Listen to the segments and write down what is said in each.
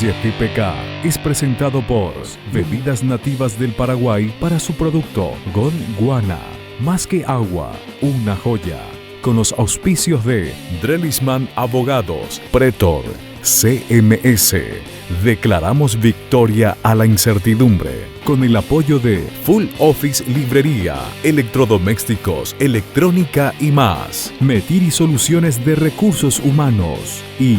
YTPK es presentado por Bebidas Nativas del Paraguay para su producto Gondwana. Más que agua, una joya. Con los auspicios de Drelisman Abogados, Pretor, CMS. Declaramos victoria a la incertidumbre. Con el apoyo de Full Office Librería, Electrodomésticos, Electrónica y más. Metiri Soluciones de Recursos Humanos y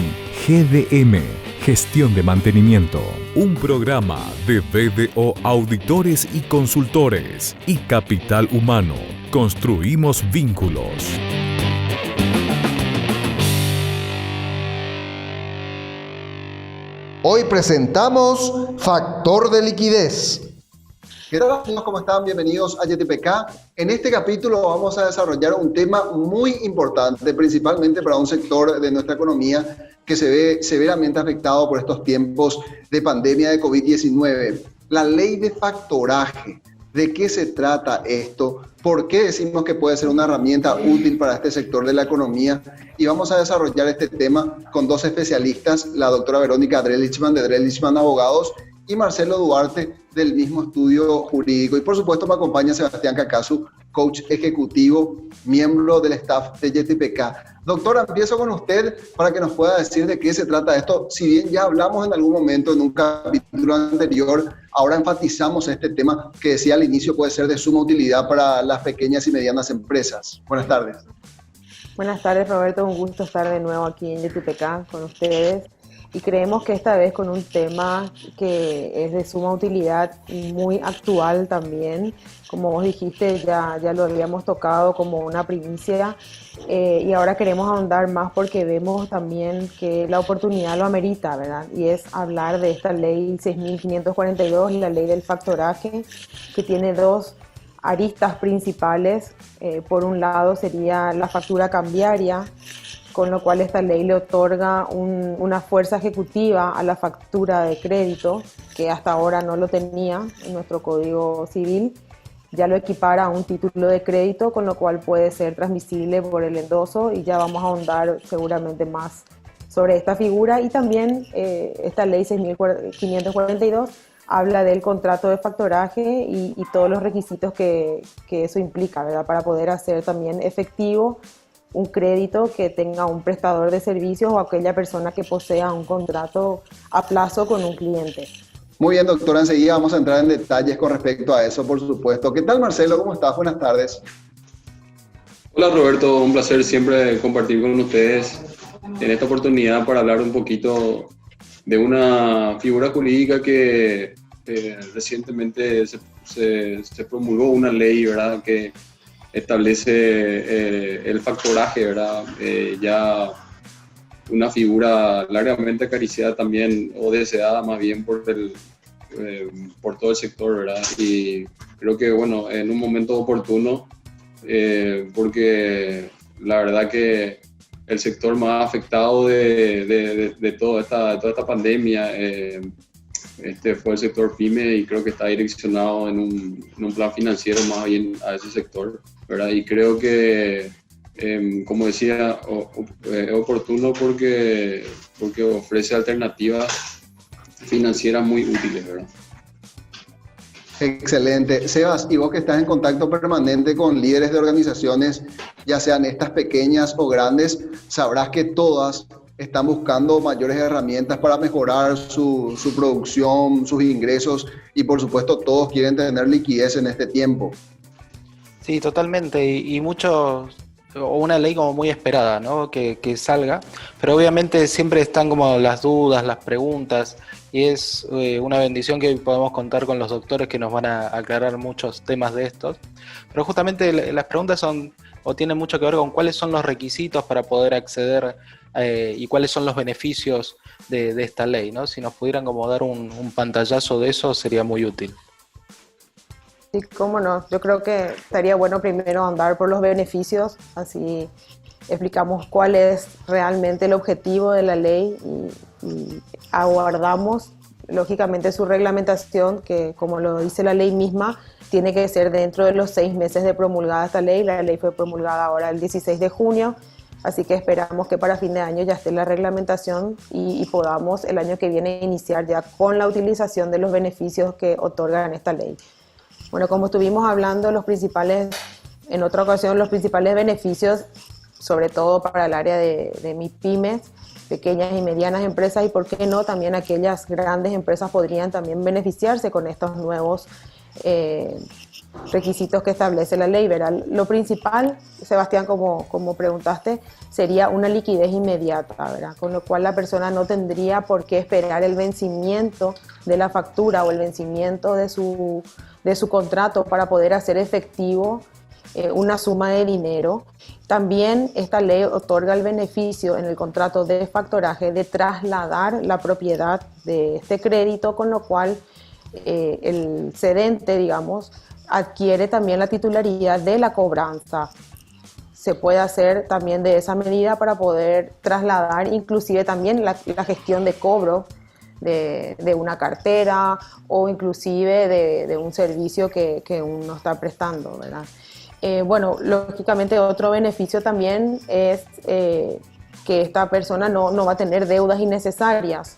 GDM, Gestión de Mantenimiento. Un programa de BDO Auditores y Consultores y Capital Humano. Construimos vínculos. Hoy presentamos Factor de Liquidez. ¿Qué tal amigos? ¿Cómo están? Bienvenidos a YTPK. En este capítulo vamos a desarrollar un tema muy importante, principalmente para un sector de nuestra economía que se ve severamente afectado por estos tiempos de pandemia de COVID-19. La ley de factoraje. ¿De qué se trata esto? ¿Por qué decimos que puede ser una herramienta útil para este sector de la economía? Y vamos a desarrollar este tema con dos especialistas, la doctora Verónica Drelichman de Drelichman Abogados y Marcelo Duarte del mismo estudio jurídico. Y por supuesto me acompaña Sebastián Cacasu, coach ejecutivo, miembro del staff de YTPK. Doctora, empiezo con usted para que nos pueda decir de qué se trata esto. Si bien ya hablamos en algún momento en un capítulo anterior, ahora enfatizamos este tema que decía al inicio puede ser de suma utilidad para las pequeñas y medianas empresas. Buenas tardes. Buenas tardes, Roberto. Un gusto estar de nuevo aquí en YTPK con ustedes. Y creemos que esta vez con un tema que es de suma utilidad y muy actual también. Como vos dijiste, ya lo habíamos tocado como una primicia y ahora queremos ahondar más porque vemos también que la oportunidad lo amerita, ¿verdad? Y es hablar de esta ley 6.542 y la ley del factoraje, que tiene dos aristas principales. Por un lado sería la factura cambiaria, con lo cual esta ley le otorga una fuerza ejecutiva a la factura de crédito, que hasta ahora no lo tenía en nuestro Código Civil. Ya lo equipara a un título de crédito, con lo cual puede ser transmisible por el endoso, y ya vamos a ahondar seguramente más sobre esta figura. Y también esta ley 6.542 habla del contrato de factoraje y todos los requisitos que eso implica, ¿verdad? Para poder hacer también efectivo un crédito que tenga un prestador de servicios o aquella persona que posea un contrato a plazo con un cliente. Muy bien, doctora, enseguida vamos a entrar en detalles con respecto a eso, por supuesto. ¿Qué tal, Marcelo? ¿Cómo estás? Buenas tardes. Hola, Roberto. Un placer siempre compartir con ustedes en esta oportunidad para hablar un poquito de una figura jurídica que recientemente se promulgó una ley, ¿verdad?, que establece el factoraje, ¿verdad? Ya una figura largamente acariciada también, o deseada más bien por todo el sector, ¿verdad? Y creo que, bueno, en un momento oportuno, porque la verdad que el sector más afectado de toda esta pandemia fue el sector PYME, y creo que está direccionado en un plan financiero más bien a ese sector, ¿verdad? Y creo que, como decía, es oportuno porque ofrece alternativas financieras muy útiles, ¿verdad? Excelente. Sebas, y vos que estás en contacto permanente con líderes de organizaciones, ya sean estas pequeñas o grandes, sabrás que todas están buscando mayores herramientas para mejorar su producción, sus ingresos, y por supuesto todos quieren tener liquidez en este tiempo. Sí, totalmente, y muchos, o una ley como muy esperada, ¿no? Que salga, pero obviamente siempre están como las dudas, las preguntas, y es una bendición que hoy podemos contar con los doctores que nos van a aclarar muchos temas de estos, pero justamente las preguntas son, o tienen mucho que ver con cuáles son los requisitos para poder acceder y cuáles son los beneficios de esta ley, ¿no? Si nos pudieran como dar un pantallazo de eso sería muy útil. Sí, cómo no. Yo creo que estaría bueno primero andar por los beneficios, así explicamos cuál es realmente el objetivo de la ley y aguardamos, lógicamente, su reglamentación, que como lo dice la ley misma, tiene que ser dentro de los 6 meses de promulgada esta ley. La ley fue promulgada ahora el 16 de junio, Así que esperamos que para fin de año ya esté la reglamentación y podamos el año que viene iniciar ya con la utilización de los beneficios que otorgan esta ley. Bueno, como estuvimos hablando, en otra ocasión, los principales beneficios, sobre todo para el área de MIPYMES, pequeñas y medianas empresas, y por qué no, también aquellas grandes empresas podrían también beneficiarse con estos nuevos requisitos que establece la ley, ¿verdad? Lo principal, Sebastián, como preguntaste, sería una liquidez inmediata, ¿verdad? Con lo cual la persona no tendría por qué esperar el vencimiento de la factura o el vencimiento de su contrato para poder hacer efectivo una suma de dinero. También esta ley otorga el beneficio en el contrato de factoraje de trasladar la propiedad de este crédito, con lo cual el cedente, digamos, adquiere también la titularidad de la cobranza. Se puede hacer también de esa medida para poder trasladar inclusive también la gestión de cobro de una cartera o inclusive de un servicio que uno está prestando, ¿verdad? Bueno, lógicamente otro beneficio también es que esta persona no va a tener deudas innecesarias.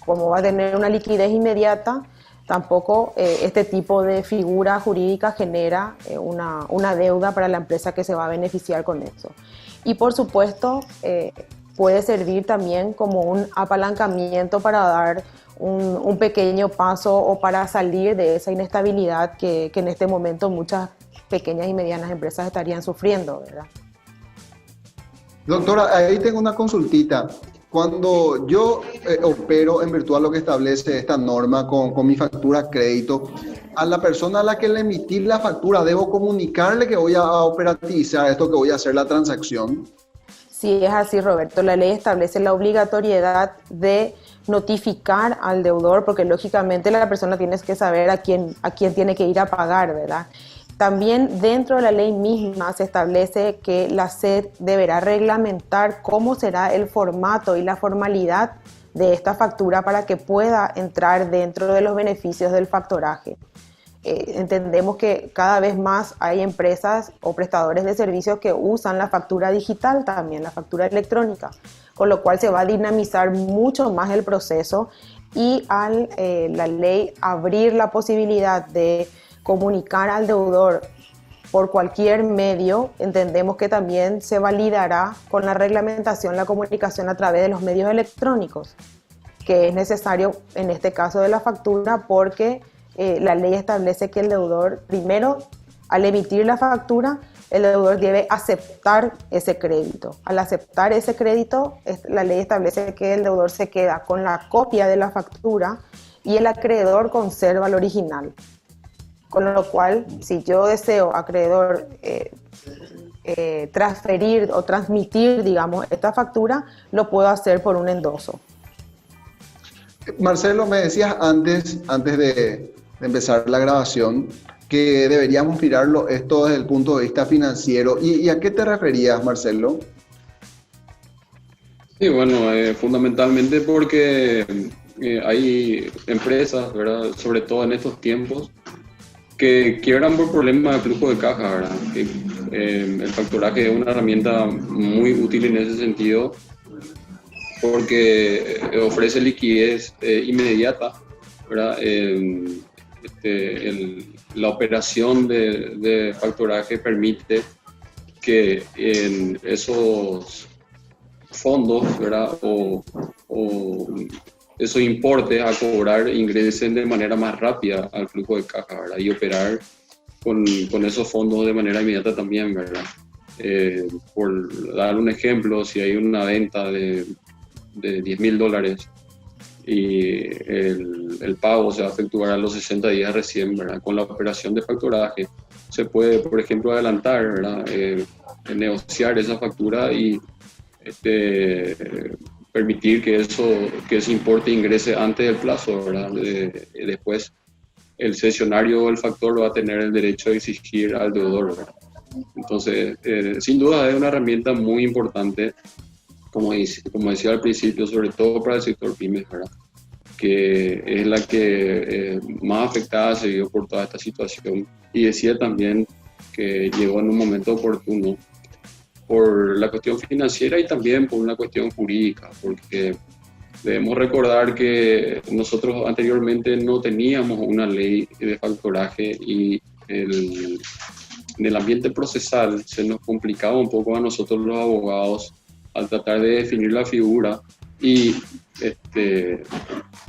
Como va a tener una liquidez inmediata, tampoco este tipo de figura jurídica genera una deuda para la empresa que se va a beneficiar con eso. Y por supuesto, puede servir también como un apalancamiento para dar un pequeño paso o para salir de esa inestabilidad que en este momento muchas pequeñas y medianas empresas estarían sufriendo, ¿verdad? Doctora, ahí tengo una consultita. Cuando yo opero en virtud de lo que establece esta norma con mi factura crédito, a la persona a la que le emití la factura, ¿debo comunicarle que voy a operativizar esto, que voy a hacer la transacción? Sí, es así, Roberto. La ley establece la obligatoriedad de notificar al deudor, porque lógicamente la persona tiene que saber a quién tiene que ir a pagar, ¿verdad? También dentro de la ley misma se establece que la SED deberá reglamentar cómo será el formato y la formalidad de esta factura para que pueda entrar dentro de los beneficios del factoraje. Entendemos que cada vez más hay empresas o prestadores de servicios que usan la factura digital también, la factura electrónica, con lo cual se va a dinamizar mucho más el proceso y al la ley abrir la posibilidad de comunicar al deudor por cualquier medio, entendemos que también se validará con la reglamentación la comunicación a través de los medios electrónicos, que es necesario en este caso de la factura porque la ley establece que el deudor, primero, al emitir la factura, el deudor debe aceptar ese crédito. Al aceptar ese crédito, la ley establece que el deudor se queda con la copia de la factura y el acreedor conserva el original. Con lo cual, si yo deseo, acreedor, transferir o transmitir, digamos, esta factura, lo puedo hacer por un endoso. Marcelo, me decías antes de empezar la grabación que deberíamos mirarlo esto desde el punto de vista financiero. ¿Y a qué te referías, Marcelo? Sí, bueno, fundamentalmente porque hay empresas, ¿verdad? Sobre todo en estos tiempos, que quiebran por problemas de flujo de caja, ¿verdad? El factoraje es una herramienta muy útil en ese sentido porque ofrece liquidez inmediata, ¿verdad? La operación de factoraje permite que en esos fondos, ¿verdad? o esos importes a cobrar ingresen de manera más rápida al flujo de caja, ¿verdad? Y operar con esos fondos de manera inmediata también, ¿verdad? Por dar un ejemplo, si hay una venta de $10,000 y el pago se va a efectuar a los 60 días recién, ¿verdad? Con la operación de factoraje se puede, por ejemplo, adelantar, ¿verdad? Negociar esa factura y permitir que ese importe ingrese antes del plazo, ¿verdad? Después el cesionario o el factor va a tener el derecho a exigir al deudor, ¿verdad? Entonces, sin duda es una herramienta muy importante, como decía al principio, sobre todo para el sector pymes, ¿verdad? Que es la que más afectada se vio por toda esta situación. Y decía también que llegó en un momento oportuno por la cuestión financiera y también por una cuestión jurídica, porque debemos recordar que nosotros anteriormente no teníamos una ley de factoraje y en el ambiente procesal se nos complicaba un poco a nosotros los abogados al tratar de definir la figura y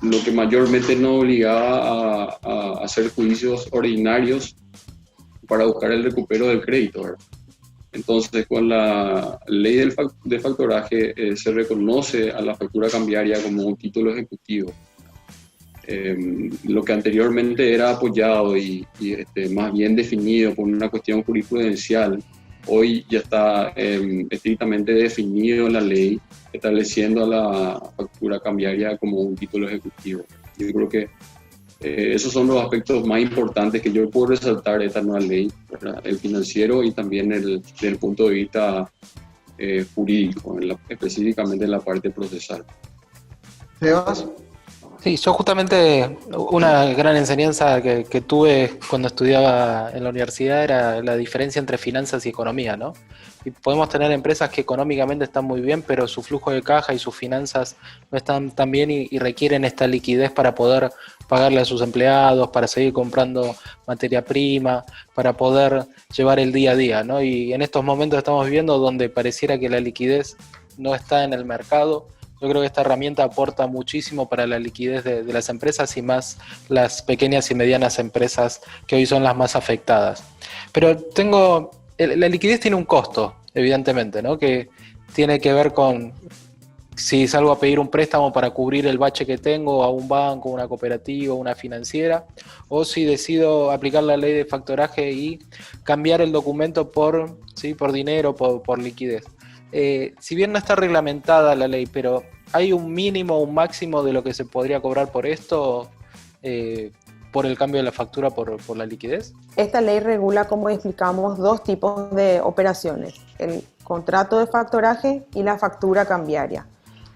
lo que mayormente nos obligaba a hacer juicios ordinarios para buscar el recupero del crédito, ¿verdad? Entonces, con la ley de factoraje se reconoce a la factura cambiaria como un título ejecutivo. Lo que anteriormente era apoyado y más bien definido por una cuestión jurisprudencial, hoy ya está estrictamente definido en la ley, estableciendo a la factura cambiaria como un título ejecutivo. Yo creo que esos son los aspectos más importantes que yo puedo resaltar de esta nueva ley, ¿verdad? El financiero y también desde el punto de vista jurídico, específicamente en la parte procesal. Sebas. Sí, yo justamente una gran enseñanza que tuve cuando estudiaba en la universidad era la diferencia entre finanzas y economía, ¿no? Y podemos tener empresas que económicamente están muy bien, pero su flujo de caja y sus finanzas no están tan bien y requieren esta liquidez para poder pagarle a sus empleados, para seguir comprando materia prima, para poder llevar el día a día, ¿no? Y en estos momentos estamos viviendo donde pareciera que la liquidez no está en el mercado. Yo creo que esta herramienta aporta muchísimo para la liquidez de las empresas y más las pequeñas y medianas empresas que hoy son las más afectadas. Pero la liquidez tiene un costo, evidentemente, ¿no? Que tiene que ver con si salgo a pedir un préstamo para cubrir el bache que tengo a un banco, una cooperativa, una financiera, o si decido aplicar la ley de factoraje y cambiar el documento por dinero, por liquidez. Si bien no está reglamentada la ley, pero ¿hay un mínimo o un máximo de lo que se podría cobrar por esto, por el cambio de la factura por la liquidez? Esta ley regula, como explicamos, dos tipos de operaciones: el contrato de factoraje y la factura cambiaria.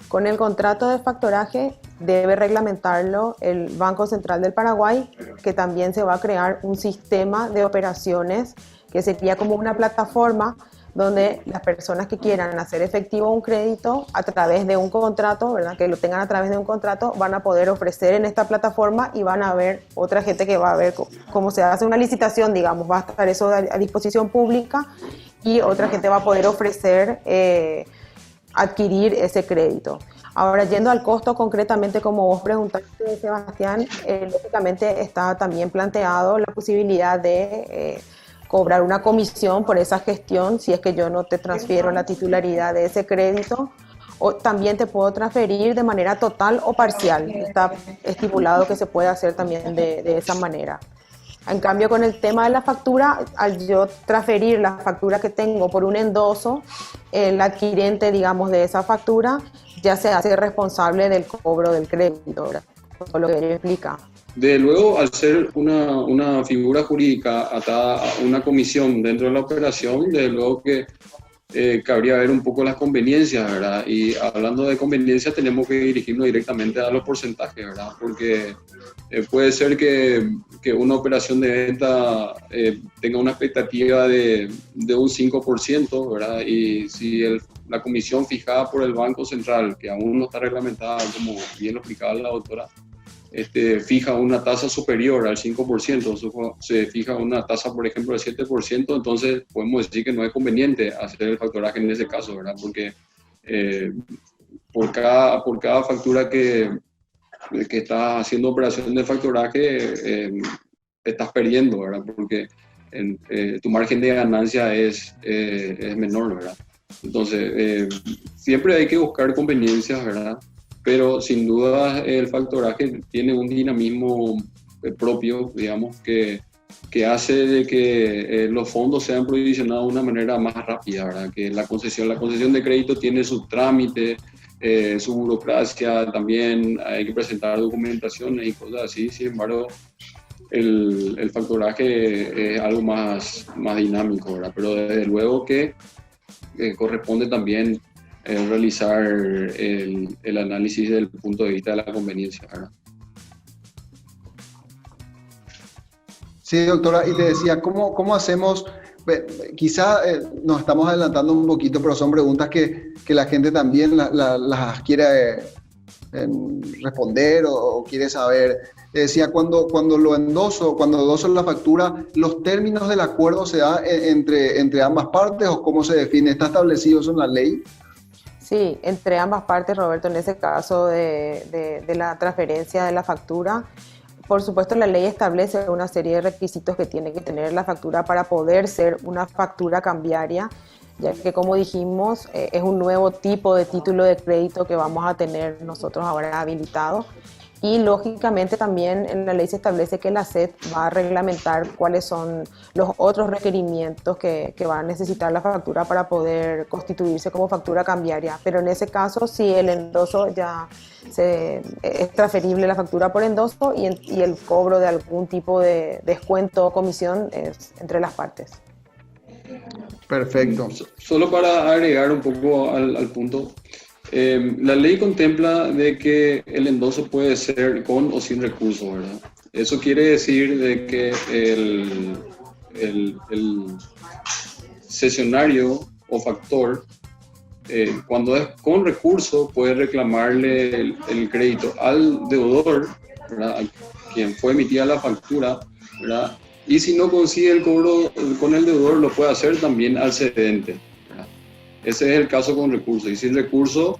Con el contrato de factoraje debe reglamentarlo el Banco Central del Paraguay, que también se va a crear un sistema de operaciones que sería como una plataforma donde las personas que quieran hacer efectivo un crédito a través de un contrato, ¿verdad? Que lo tengan a través de un contrato, van a poder ofrecer en esta plataforma y van a ver otra gente que va a ver cómo se hace una licitación, digamos, va a estar eso a disposición pública y otra gente va a poder ofrecer adquirir ese crédito. Ahora, yendo al costo concretamente, como vos preguntaste, Sebastián, lógicamente está también planteado la posibilidad de cobrar una comisión por esa gestión si es que yo no te transfiero la titularidad de ese crédito, o también te puedo transferir de manera total o parcial. Está estipulado que se puede hacer también de esa manera. En cambio, con el tema de la factura, al yo transferir la factura que tengo por un endoso, el adquirente, digamos, de esa factura ya se hace responsable del cobro del crédito, ¿verdad? Todo lo que ello implica. De luego, al ser una figura jurídica atada a una comisión dentro de la operación, de luego que cabría ver un poco las conveniencias, ¿verdad? Y hablando de conveniencias, tenemos que dirigirnos directamente a los porcentajes, ¿verdad? Porque puede ser que una operación de venta tenga una expectativa de un 5%, ¿verdad? Y si la comisión fijada por el Banco Central, que aún no está reglamentada, como bien lo explicaba la doctora, fija una tasa superior al 5%, se fija una tasa, por ejemplo, del 7%, entonces podemos decir que no es conveniente hacer el factoraje en ese caso, ¿verdad? Porque por cada factura que estás haciendo operación de factoraje, estás perdiendo, ¿verdad? Porque tu margen de ganancia es menor, ¿verdad? Entonces, siempre hay que buscar conveniencias, ¿verdad? Pero sin duda el factoraje tiene un dinamismo propio, digamos, que hace de que los fondos sean provisionados de una manera más rápida, ¿verdad? Que la concesión de crédito tiene su trámite, su burocracia, también hay que presentar documentaciones y cosas así. Sin embargo, el factoraje es algo más dinámico, ¿verdad? Pero desde luego que corresponde también realizar el análisis desde el punto de vista de la conveniencia, ¿verdad? Sí, doctora, y te decía, ¿cómo hacemos Quizá nos estamos adelantando un poquito, pero son preguntas que la gente también las quiere responder o quiere saber. Decía, cuando endoso la factura, ¿los términos del acuerdo se da entre ambas partes o cómo se define? ¿Está establecido eso en la ley? Sí, entre ambas partes, Roberto, en ese caso de la transferencia de la factura. Por supuesto, la ley establece una serie de requisitos que tiene que tener la factura para poder ser una factura cambiaria, ya que, como dijimos, es un nuevo tipo de título de crédito que vamos a tener nosotros ahora habilitado. Y lógicamente también en la ley se establece que la SED va a reglamentar cuáles son los otros requerimientos que va a necesitar la factura para poder constituirse como factura cambiaria. Pero en ese caso, si el endoso ya es transferible la factura por endoso y el cobro de algún tipo de descuento o comisión es entre las partes. Perfecto. Solo para agregar un poco al punto. La ley contempla de que el endoso puede ser con o sin recurso, ¿verdad? Eso quiere decir de que el cesionario o factor, cuando es con recurso, puede reclamarle el crédito al deudor, ¿verdad? A quien fue emitida la factura, ¿verdad? Y si no consigue el cobro con el deudor, lo puede hacer también al cedente. Ese es el caso con recurso. Y sin recurso,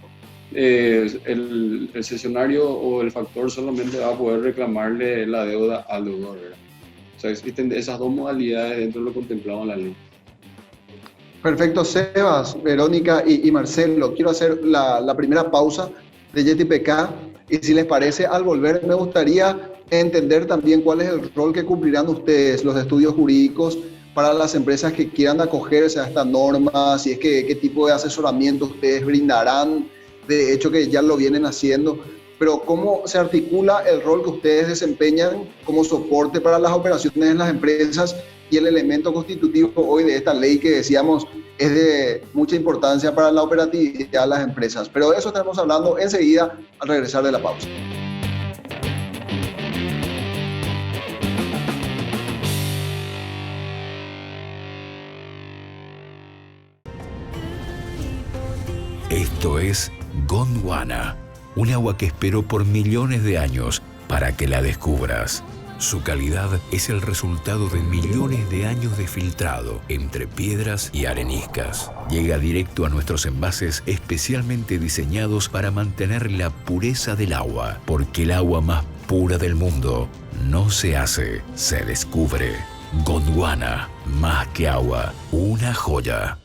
el cesionario o el factor solamente va a poder reclamarle la deuda al deudor, ¿verdad? O sea, existen esas dos modalidades dentro de lo contemplado en la ley. Perfecto, Sebas, Verónica y Marcelo. Quiero hacer la primera pausa de YetiPK y si les parece, al volver me gustaría entender también cuál es el rol que cumplirán ustedes, los estudios jurídicos, para las empresas que quieran acogerse a esta norma, si es que qué tipo de asesoramiento ustedes brindarán, de hecho que ya lo vienen haciendo, pero cómo se articula el rol que ustedes desempeñan como soporte para las operaciones en las empresas y el elemento constitutivo hoy de esta ley que decíamos es de mucha importancia para la operatividad de las empresas. Pero de eso estaremos hablando enseguida al regresar de la pausa. Esto es Gondwana, un agua que esperó por millones de años para que la descubras. Su calidad es el resultado de millones de años de filtrado entre piedras y areniscas. Llega directo a nuestros envases especialmente diseñados para mantener la pureza del agua, porque el agua más pura del mundo no se hace, se descubre. Gondwana, más que agua, una joya.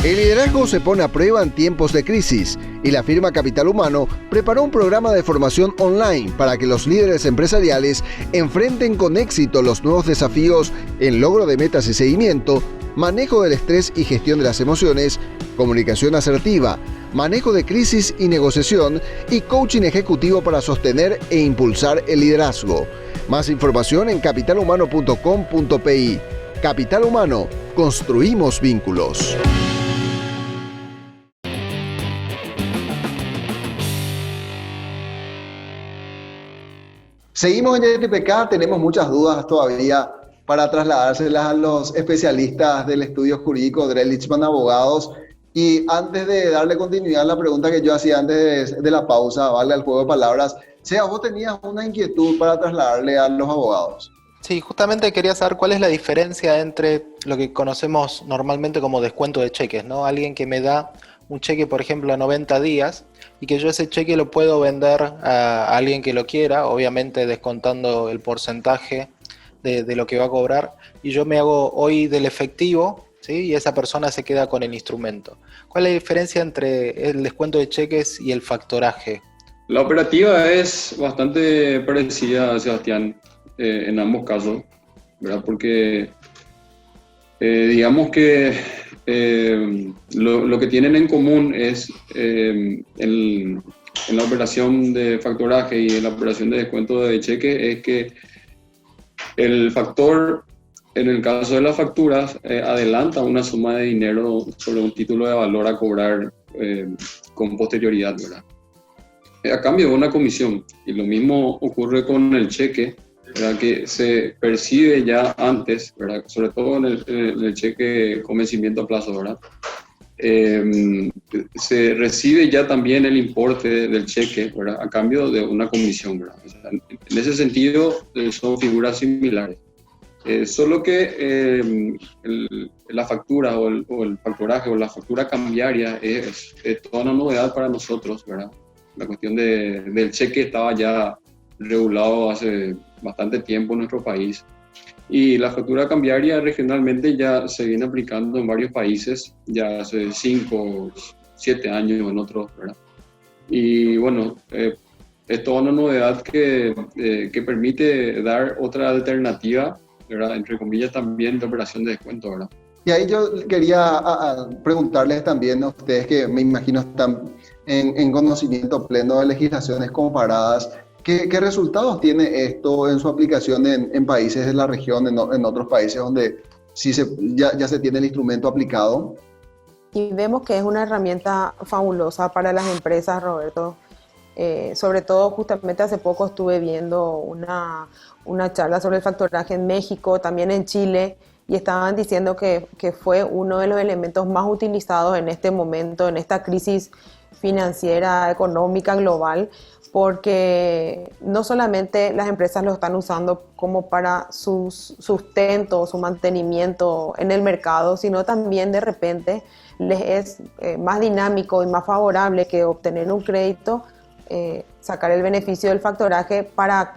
El liderazgo se pone a prueba en tiempos de crisis y la firma Capital Humano preparó un programa de formación online para que los líderes empresariales enfrenten con éxito los nuevos desafíos en logro de metas y seguimiento, manejo del estrés y gestión de las emociones, comunicación asertiva, manejo de crisis y negociación y coaching ejecutivo para sostener e impulsar el liderazgo. Más información en capitalhumano.com.pi. Capital Humano, construimos vínculos. Seguimos en YetiPK, tenemos muchas dudas todavía para trasladárselas a los especialistas del estudio jurídico Drell-Lichman Abogados. Y antes de darle continuidad a la pregunta que yo hacía antes de la pausa, vale al juego de palabras, Sea, vos tenías una inquietud para trasladarle a los abogados. Sí, justamente quería saber cuál es la diferencia entre lo que conocemos normalmente como descuento de cheques, ¿no? Alguien que me da un cheque, por ejemplo, a 90 días y que yo ese cheque lo puedo vender a alguien que lo quiera, obviamente descontando el porcentaje de lo que va a cobrar, y yo me hago hoy del efectivo, ¿sí? Y esa persona se queda con el instrumento. ¿Cuál es la diferencia entre el descuento de cheques y el factoraje? La operativa es bastante parecida, Sebastián, en ambos casos, ¿verdad? Porque digamos que lo que tienen en común es en la operación de factoraje y en la operación de descuento de cheque es que el factor, en el caso de las facturas, adelanta una suma de dinero sobre un título de valor a cobrar con posterioridad, ¿verdad? A cambio de una comisión. Y lo mismo ocurre con el cheque, ¿verdad? Que se percibe ya antes, ¿verdad? Sobre todo en el cheque con vencimiento a plazo, ¿verdad? Se recibe ya también el importe del cheque, ¿verdad? A cambio de una comisión, ¿verdad? O sea, en ese sentido son figuras similares. Solo que la factura o el factoraje o la factura cambiaria es toda una novedad para nosotros, ¿verdad? La cuestión del cheque estaba ya regulado hace bastante tiempo en nuestro país. Y la factura cambiaria regionalmente ya se viene aplicando en varios países, ya hace 5, 7 años en otros, ¿verdad? Y bueno, es toda una novedad que permite dar otra alternativa, ¿verdad? Entre comillas también de operación de descuento, ¿verdad? Y ahí yo quería preguntarles también a ustedes que me imagino están en conocimiento pleno de legislaciones comparadas. ¿Qué resultados tiene esto en su aplicación en países de la región, en otros países donde sí ya se tiene el instrumento aplicado? Y vemos que es una herramienta fabulosa para las empresas, Roberto. Sobre todo, justamente hace poco estuve viendo una charla sobre el factoraje en México, también en Chile, y estaban diciendo que fue uno de los elementos más utilizados en este momento, en esta crisis financiera, económica, global, porque no solamente las empresas lo están usando como para su sustento, su mantenimiento en el mercado, sino también de repente les es más dinámico y más favorable que obtener un crédito, sacar el beneficio del factoraje para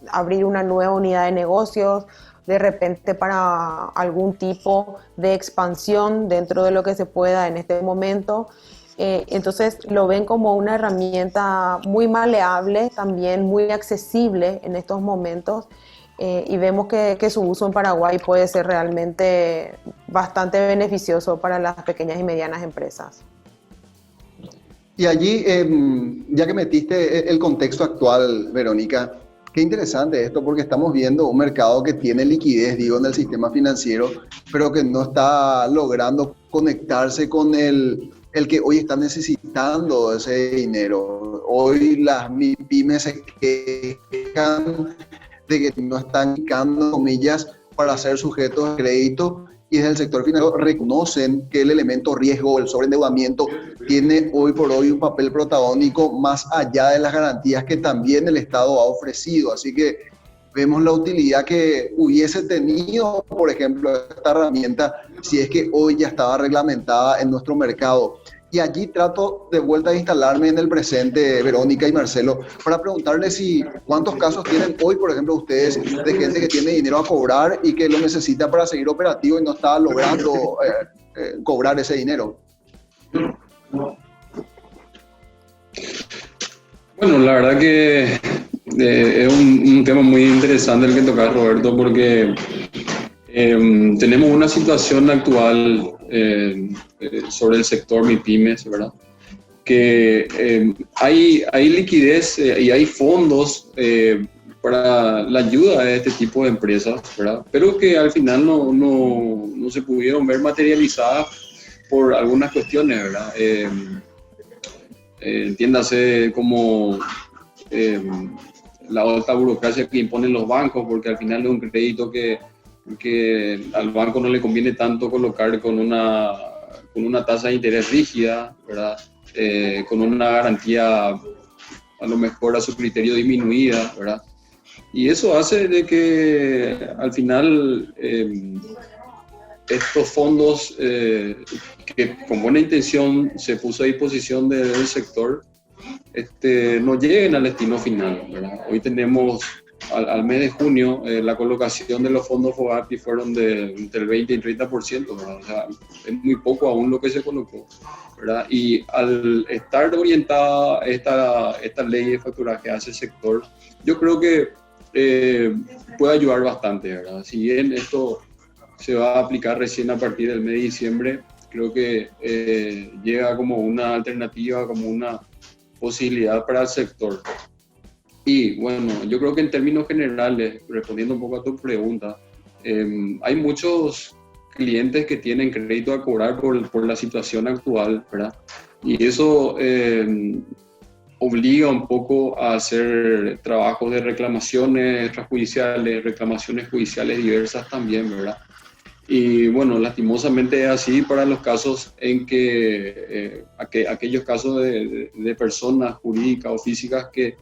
abrir una nueva unidad de negocios, de repente para algún tipo de expansión dentro de lo que se pueda en este momento. Entonces lo ven como una herramienta muy maleable, también muy accesible en estos momentos, y vemos que su uso en Paraguay puede ser realmente bastante beneficioso para las pequeñas y medianas empresas. Y allí, ya que metiste el contexto actual, Verónica, qué interesante esto, porque estamos viendo un mercado que tiene liquidez, digo, en el sistema financiero, pero que no está logrando conectarse con el que hoy está necesitando ese dinero. Hoy las pymes se quejan de que no están aplicando comillas para ser sujetos de crédito, y desde el sector financiero reconocen que el elemento riesgo, el sobreendeudamiento, tiene hoy por hoy un papel protagónico más allá de las garantías que también el Estado ha ofrecido. Así que vemos la utilidad que hubiese tenido, por ejemplo, esta herramienta si es que hoy ya estaba reglamentada en nuestro mercado. Y allí trato de vuelta a instalarme en el presente, Verónica y Marcelo, para preguntarles cuántos casos tienen hoy, por ejemplo, ustedes, de gente que tiene dinero a cobrar y que lo necesita para seguir operativo y no está logrando cobrar ese dinero. Bueno, la verdad que es un tema muy interesante el que tocas, Roberto, porque tenemos una situación actual sobre el sector MIPYMES, ¿verdad? Que hay liquidez y hay fondos para la ayuda de este tipo de empresas, ¿verdad? Pero que al final no se pudieron ver materializadas por algunas cuestiones, ¿verdad? Entiéndase como la alta burocracia que imponen los bancos, porque al final es un crédito que al banco no le conviene tanto colocar con una tasa de interés rígida, ¿verdad? Con una garantía a lo mejor a su criterio disminuida, ¿verdad? Y eso hace de que al final estos fondos que con buena intención se puso a disposición del sector no lleguen al destino final, ¿verdad? Hoy tenemos al mes de junio, la colocación de los fondos FOGAPI fueron entre el 20 y 30%, ¿verdad? O sea, es muy poco aún lo que se colocó, ¿verdad? Y al estar orientada esta ley de facturaje hacia el sector, yo creo que puede ayudar bastante, ¿verdad? Si bien esto se va a aplicar recién a partir del mes de diciembre, creo que llega como una alternativa, como una posibilidad para el sector. Y bueno, yo creo que en términos generales, respondiendo un poco a tu pregunta, hay muchos clientes que tienen crédito a cobrar por la situación actual, ¿verdad? Y eso obliga un poco a hacer trabajos de reclamaciones extrajudiciales, reclamaciones judiciales diversas también, ¿verdad? Y bueno, lastimosamente es así para los casos en que aquellos casos de personas jurídicas o físicas que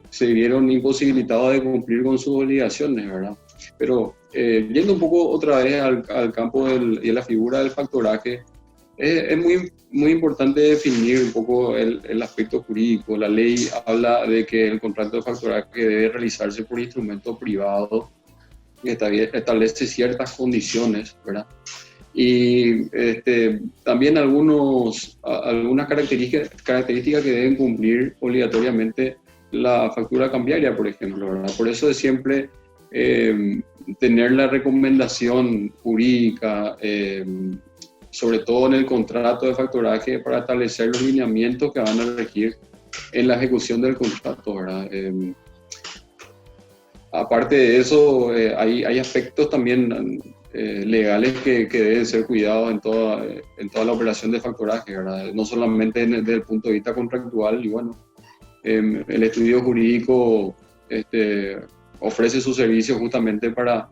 se vieron imposibilitados de cumplir con sus obligaciones, ¿verdad? Pero yendo un poco otra vez al campo y a la figura del factoraje, es muy importante definir un poco el aspecto jurídico. La ley habla de que el contrato de factoraje debe realizarse por instrumento privado, establece ciertas condiciones, ¿verdad? Y también algunas características que deben cumplir obligatoriamente la factura cambiaria, por ejemplo, ¿verdad? Por eso es siempre tener la recomendación jurídica, sobre todo en el contrato de factoraje, para establecer los lineamientos que van a regir en la ejecución del contrato, ¿verdad? Aparte de eso, hay aspectos también legales que deben ser cuidados en toda la operación de factoraje, ¿verdad? No solamente desde el punto de vista contractual. Y bueno, el estudio jurídico ofrece su servicio justamente para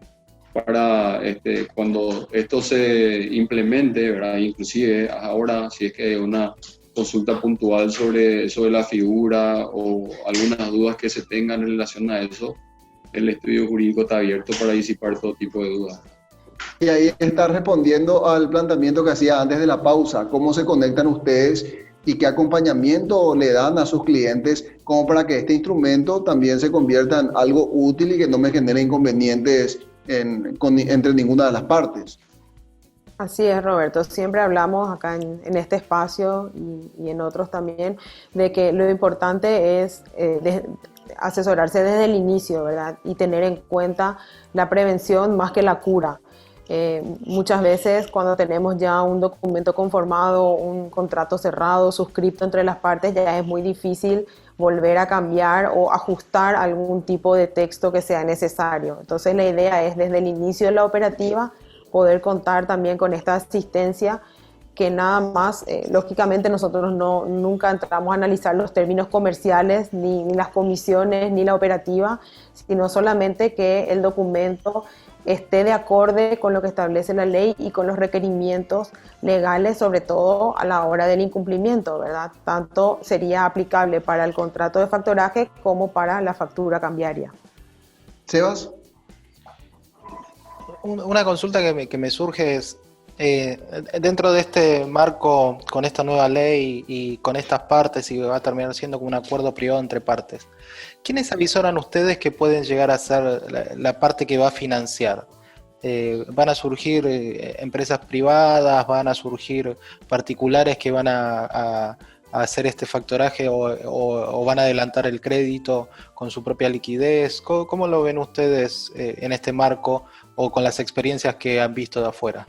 cuando esto se implemente, ¿verdad? Inclusive ahora, si es que hay una consulta puntual sobre la figura o algunas dudas que se tengan en relación a eso, el estudio jurídico está abierto para disipar todo tipo de dudas. Y ahí está respondiendo al planteamiento que hacía antes de la pausa. ¿Cómo se conectan ustedes y qué acompañamiento le dan a sus clientes como para que este instrumento también se convierta en algo útil y que no me genere inconvenientes entre ninguna de las partes? Así es, Roberto. Siempre hablamos acá en este espacio y en otros también de que lo importante es asesorarse desde el inicio, ¿verdad? Y tener en cuenta la prevención más que la cura. Muchas veces cuando tenemos ya un documento conformado, un contrato cerrado, suscrito entre las partes, ya es muy difícil volver a cambiar o ajustar algún tipo de texto que sea necesario. Entonces la idea es desde el inicio de la operativa poder contar también con esta asistencia, que nada más, lógicamente nosotros nunca entramos a analizar los términos comerciales, ni las comisiones, ni la operativa, sino solamente que el documento esté de acorde con lo que establece la ley y con los requerimientos legales, sobre todo a la hora del incumplimiento, ¿verdad? Tanto sería aplicable para el contrato de factoraje como para la factura cambiaria. Sebas. Una consulta que me surge es, dentro de este marco, con esta nueva ley y con estas partes, y va a terminar siendo como un acuerdo privado entre partes, ¿quiénes avisoran ustedes que pueden llegar a ser la parte que va a financiar? ¿Van a surgir empresas privadas? ¿Van a surgir particulares que van a hacer este factoraje o van a adelantar el crédito con su propia liquidez? ¿Cómo lo ven ustedes en este marco o con las experiencias que han visto de afuera?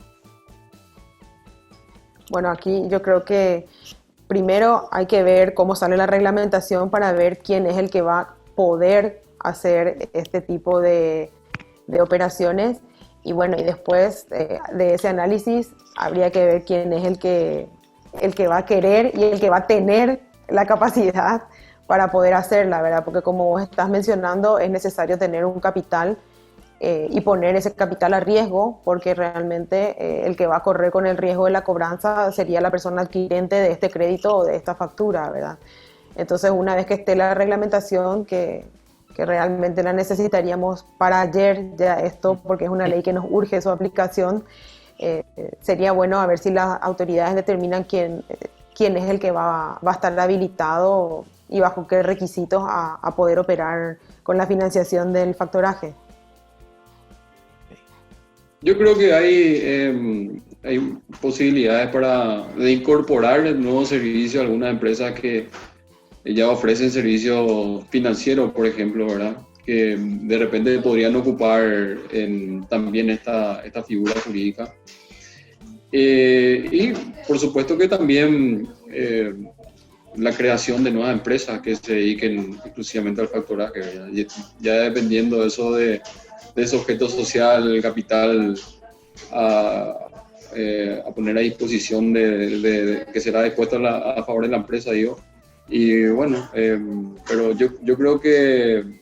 Bueno, aquí yo creo que primero hay que ver cómo sale la reglamentación para ver quién es el que va a poder hacer este tipo de operaciones. Y bueno, y después de ese análisis habría que ver quién es el que va a querer y el que va a tener la capacidad para poder hacerla, ¿verdad? Porque como vos estás mencionando, es necesario tener un capital y poner ese capital a riesgo, porque realmente el que va a correr con el riesgo de la cobranza sería la persona adquirente de este crédito o de esta factura, ¿verdad? Entonces, una vez que esté la reglamentación, que realmente la necesitaríamos para ayer ya esto, porque es una ley que nos urge su aplicación, sería bueno a ver si las autoridades determinan quién quién es el que va a estar habilitado y bajo qué requisitos a poder operar con la financiación del factoraje. Yo creo que hay posibilidades de incorporar el nuevo servicio a algunas empresas que ya ofrecen servicios financieros, por ejemplo, ¿verdad? Que de repente podrían ocupar también esta figura jurídica. Y por supuesto que también la creación de nuevas empresas que se dediquen exclusivamente al factoraje, ¿verdad? Ya dependiendo de eso de ese objeto social, el capital a poner a disposición que será dispuesto a favor de la empresa, digo. Y bueno, pero yo creo que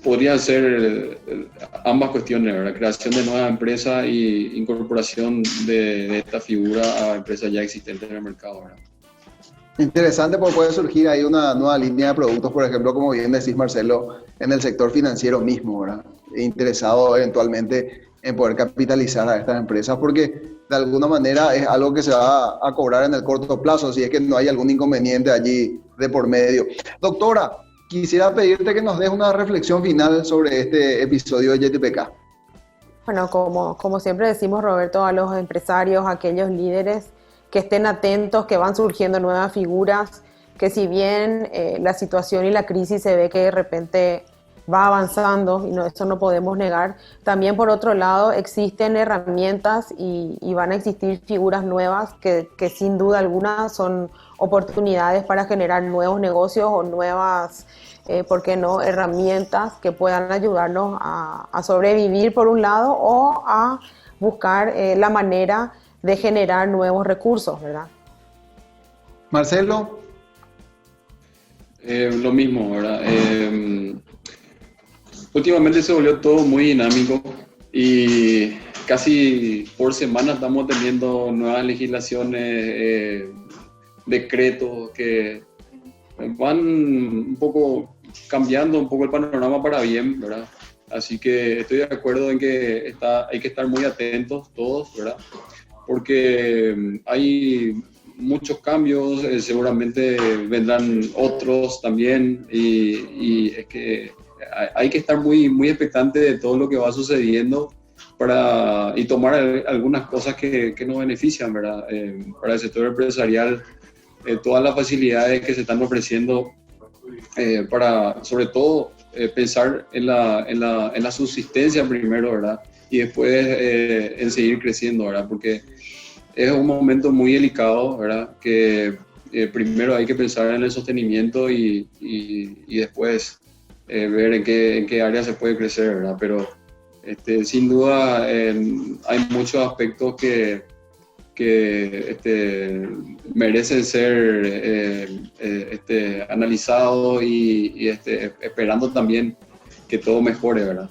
podrían ser ambas cuestiones, ¿verdad? Creación de nuevas empresas y incorporación de esta figura a empresas ya existentes en el mercado, ¿verdad? Interesante, porque puede surgir ahí una nueva línea de productos, por ejemplo, como bien decís, Marcelo, en el sector financiero mismo, ¿verdad? Interesado eventualmente en poder capitalizar a estas empresas, porque de alguna manera es algo que se va a cobrar en el corto plazo, si es que no hay algún inconveniente allí de por medio. Doctora, quisiera pedirte que nos des una reflexión final sobre este episodio de YTPK. Bueno, como siempre decimos, Roberto, a los empresarios, a aquellos líderes que estén atentos, que van surgiendo nuevas figuras, que si bien la situación y la crisis se ve que de repente va avanzando, y eso no podemos negar, también por otro lado existen herramientas y van a existir figuras nuevas que sin duda alguna son oportunidades para generar nuevos negocios o nuevas, ¿por qué no?, herramientas que puedan ayudarnos a sobrevivir por un lado o a buscar la manera de generar nuevos recursos, ¿verdad? Marcelo. Lo mismo, ¿verdad? Últimamente se volvió todo muy dinámico y casi por semana estamos teniendo nuevas legislaciones, decretos que van un poco cambiando un poco el panorama para bien, ¿verdad? Así que estoy de acuerdo en que hay que estar muy atentos todos, ¿verdad? Porque hay muchos cambios, seguramente vendrán otros también y es que hay que estar muy, muy expectante de todo lo que va sucediendo y tomar algunas cosas que nos benefician, ¿verdad? Para el sector empresarial, todas las facilidades que se están ofreciendo para, sobre todo, pensar en la subsistencia primero, ¿verdad? Y después en seguir creciendo, ¿verdad? Porque es un momento muy delicado, ¿verdad? Que primero hay que pensar en el sostenimiento y después ver en qué área se puede crecer, ¿verdad? Pero sin duda hay muchos aspectos que merecen ser analizados y esperando también que todo mejore, ¿verdad?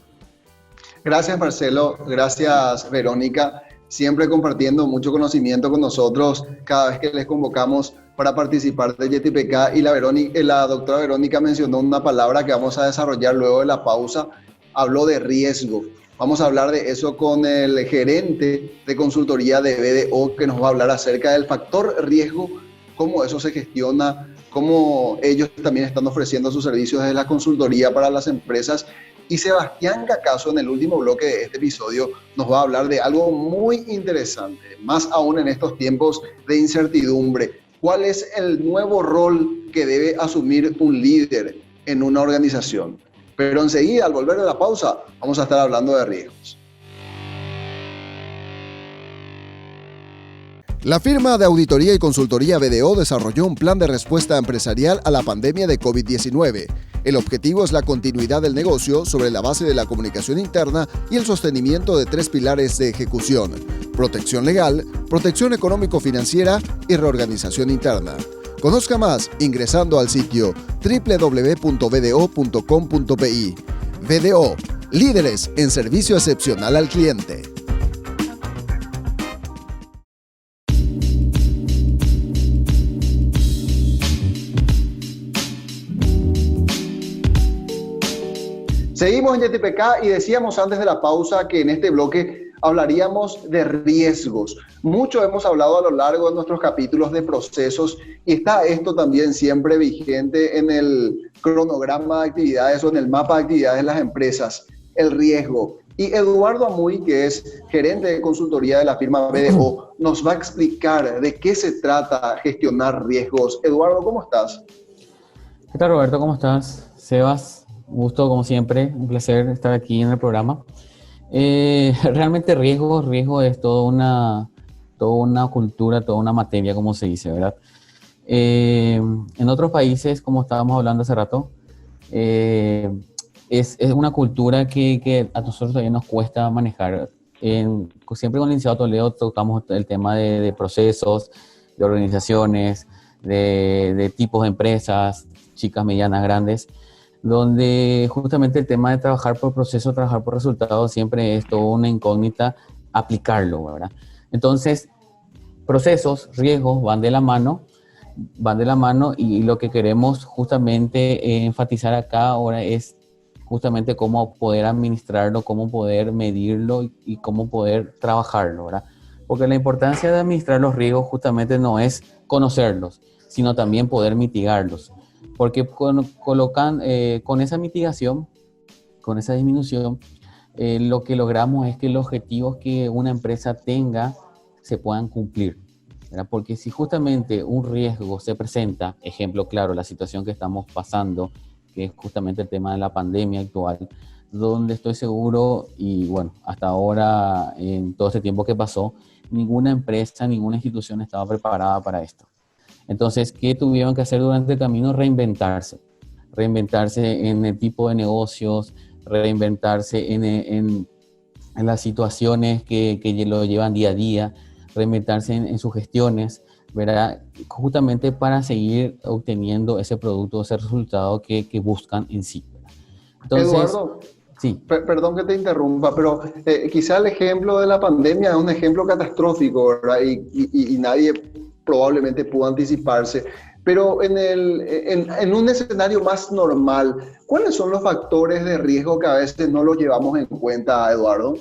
Gracias, Marcelo. Gracias, Verónica. Siempre compartiendo mucho conocimiento con nosotros cada vez que les convocamos para participar de YTPK. Y la doctora Verónica mencionó una palabra que vamos a desarrollar luego de la pausa. Habló de riesgo. Vamos a hablar de eso con el gerente de consultoría de BDO, que nos va a hablar acerca del factor riesgo, cómo eso se gestiona, cómo ellos también están ofreciendo sus servicios desde la consultoría para las empresas. Y Sebastián Cacaso, en el último bloque de este episodio, nos va a hablar de algo muy interesante, más aún en estos tiempos de incertidumbre. ¿Cuál es el nuevo rol que debe asumir un líder en una organización? Pero enseguida, al volver de la pausa, vamos a estar hablando de riesgos. La firma de auditoría y consultoría BDO desarrolló un plan de respuesta empresarial a la pandemia de COVID-19. El objetivo es la continuidad del negocio sobre la base de la comunicación interna y el sostenimiento de 3 pilares de ejecución: protección legal, protección económico-financiera y reorganización interna. Conozca más ingresando al sitio www.bdo.com.pi. BDO, líderes en servicio excepcional al cliente. Seguimos en YTPK y decíamos antes de la pausa que en este bloque hablaríamos de riesgos. Mucho hemos hablado a lo largo de nuestros capítulos de procesos y está esto también siempre vigente en el cronograma de actividades o en el mapa de actividades de las empresas, el riesgo. Y Eduardo Amuy, que es gerente de consultoría de la firma BDO, nos va a explicar de qué se trata gestionar riesgos. Eduardo, ¿cómo estás? ¿Qué tal, Roberto? ¿Cómo estás? Sebas, gusto como siempre, un placer estar aquí en el programa. Realmente riesgo es toda una cultura, toda una materia, como se dice, ¿verdad? En otros países, como estábamos hablando hace rato, es una cultura que a nosotros todavía nos cuesta manejar. Siempre con el licenciado Toledo tocamos el tema de procesos, de organizaciones, de tipos de empresas, chicas, medianas, grandes, donde justamente el tema de trabajar por proceso, trabajar por resultados, siempre es toda una incógnita aplicarlo, ¿verdad? Entonces, procesos, riesgos van de la mano y lo que queremos justamente enfatizar acá ahora es justamente cómo poder administrarlo, cómo poder medirlo y cómo poder trabajarlo, ¿verdad? Porque la importancia de administrar los riesgos justamente no es conocerlos, sino también poder mitigarlos. Porque con esa mitigación, con esa disminución, lo que logramos es que los objetivos que una empresa tenga se puedan cumplir, ¿verdad? Porque si justamente un riesgo se presenta, ejemplo claro, la situación que estamos pasando, que es justamente el tema de la pandemia actual, donde estoy seguro, y bueno, hasta ahora, en todo este tiempo que pasó, ninguna empresa, ninguna institución estaba preparada para esto. Entonces, ¿qué tuvieron que hacer durante el camino? Reinventarse en el tipo de negocios, reinventarse en las situaciones que lo llevan día a día, reinventarse en sus gestiones, ¿verdad? Justamente para seguir obteniendo ese producto, ese resultado que buscan en sí. Entonces, Eduardo, sí. Perdón que te interrumpa, pero quizá el ejemplo de la pandemia es un ejemplo catastrófico, ¿verdad? Y nadie probablemente pudo anticiparse. Pero en un escenario más normal, ¿cuáles son los factores de riesgo que a veces no los llevamos en cuenta, Eduardo?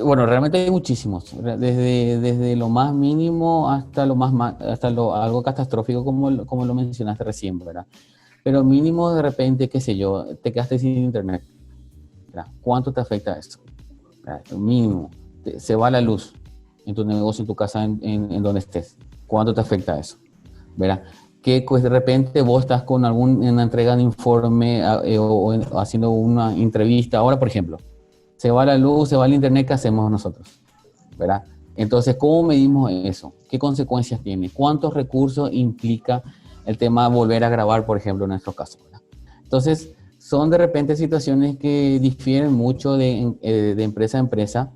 Bueno, realmente hay muchísimos, desde lo más mínimo hasta algo catastrófico como lo mencionaste recién, ¿verdad? Pero mínimo de repente, qué sé yo, te quedaste sin internet, ¿verdad? ¿Cuánto te afecta eso? ¿Verdad? Mínimo, se va la luz en tu negocio, en tu casa, en donde estés. ¿Cuánto te afecta eso? ¿Verdad? Que pues de repente vos estás con una entrega de informe o haciendo una entrevista. Ahora, por ejemplo, se va la luz, se va el internet, ¿qué hacemos nosotros? ¿Verdad? Entonces, ¿cómo medimos eso? ¿Qué consecuencias tiene? ¿Cuántos recursos implica el tema de volver a grabar, por ejemplo, en nuestro caso? ¿Verdad? Entonces, son de repente situaciones que difieren mucho de empresa a empresa,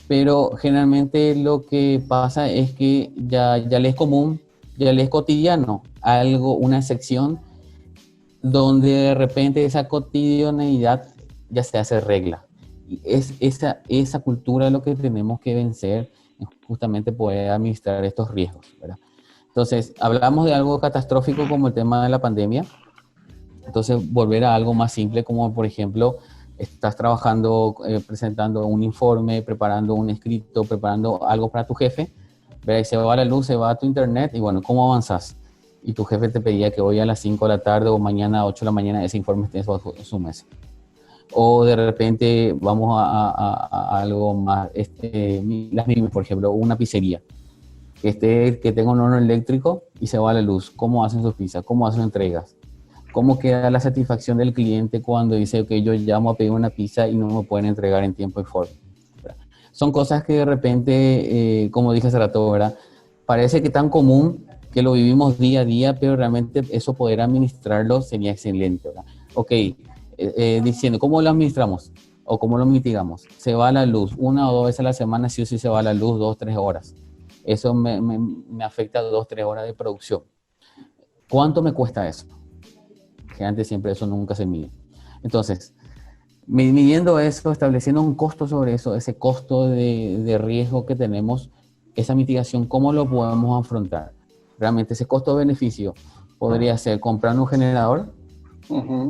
pero generalmente lo que pasa es que ya le es común, ya le es cotidiano, una sección donde de repente esa cotidianeidad ya se hace regla. Y es esa cultura lo que tenemos que vencer, justamente poder administrar estos riesgos, ¿verdad? Entonces, hablamos de algo catastrófico como el tema de la pandemia. Entonces, volver a algo más simple como, por ejemplo, estás trabajando, presentando un informe, preparando un escrito, preparando algo para tu jefe, ¿verdad? Y se va la luz, se va tu internet, y bueno, ¿cómo avanzas? Y tu jefe te pedía que hoy a las 5 de la tarde o mañana a 8 de la mañana ese informe esté en su mesa. O de repente vamos a algo más, las mismas, por ejemplo, una pizzería, que tenga un horno eléctrico y se va la luz. ¿Cómo hacen sus pizzas? ¿Cómo hacen entregas? ¿Cómo queda la satisfacción del cliente cuando dice, ok, yo llamo a pedir una pizza y no me pueden entregar en tiempo y forma? ¿Verdad? Son cosas que de repente, como dije hace rato, ¿verdad? Parece que tan común que lo vivimos día a día, pero realmente eso poder administrarlo sería excelente, ¿verdad? Ok, diciendo, ¿cómo lo administramos? ¿O cómo lo mitigamos? Se va la luz, 1 o 2 veces a la semana, sí o sí se va la luz, 2 o 3 horas. Eso me afecta 2 o 3 horas de producción. ¿Cuánto me cuesta eso? Que antes siempre eso nunca se mide. Entonces, midiendo eso, estableciendo un costo sobre eso, ese costo de riesgo que tenemos, esa mitigación, ¿cómo lo podemos afrontar? Realmente ese costo-beneficio podría ser comprar un generador,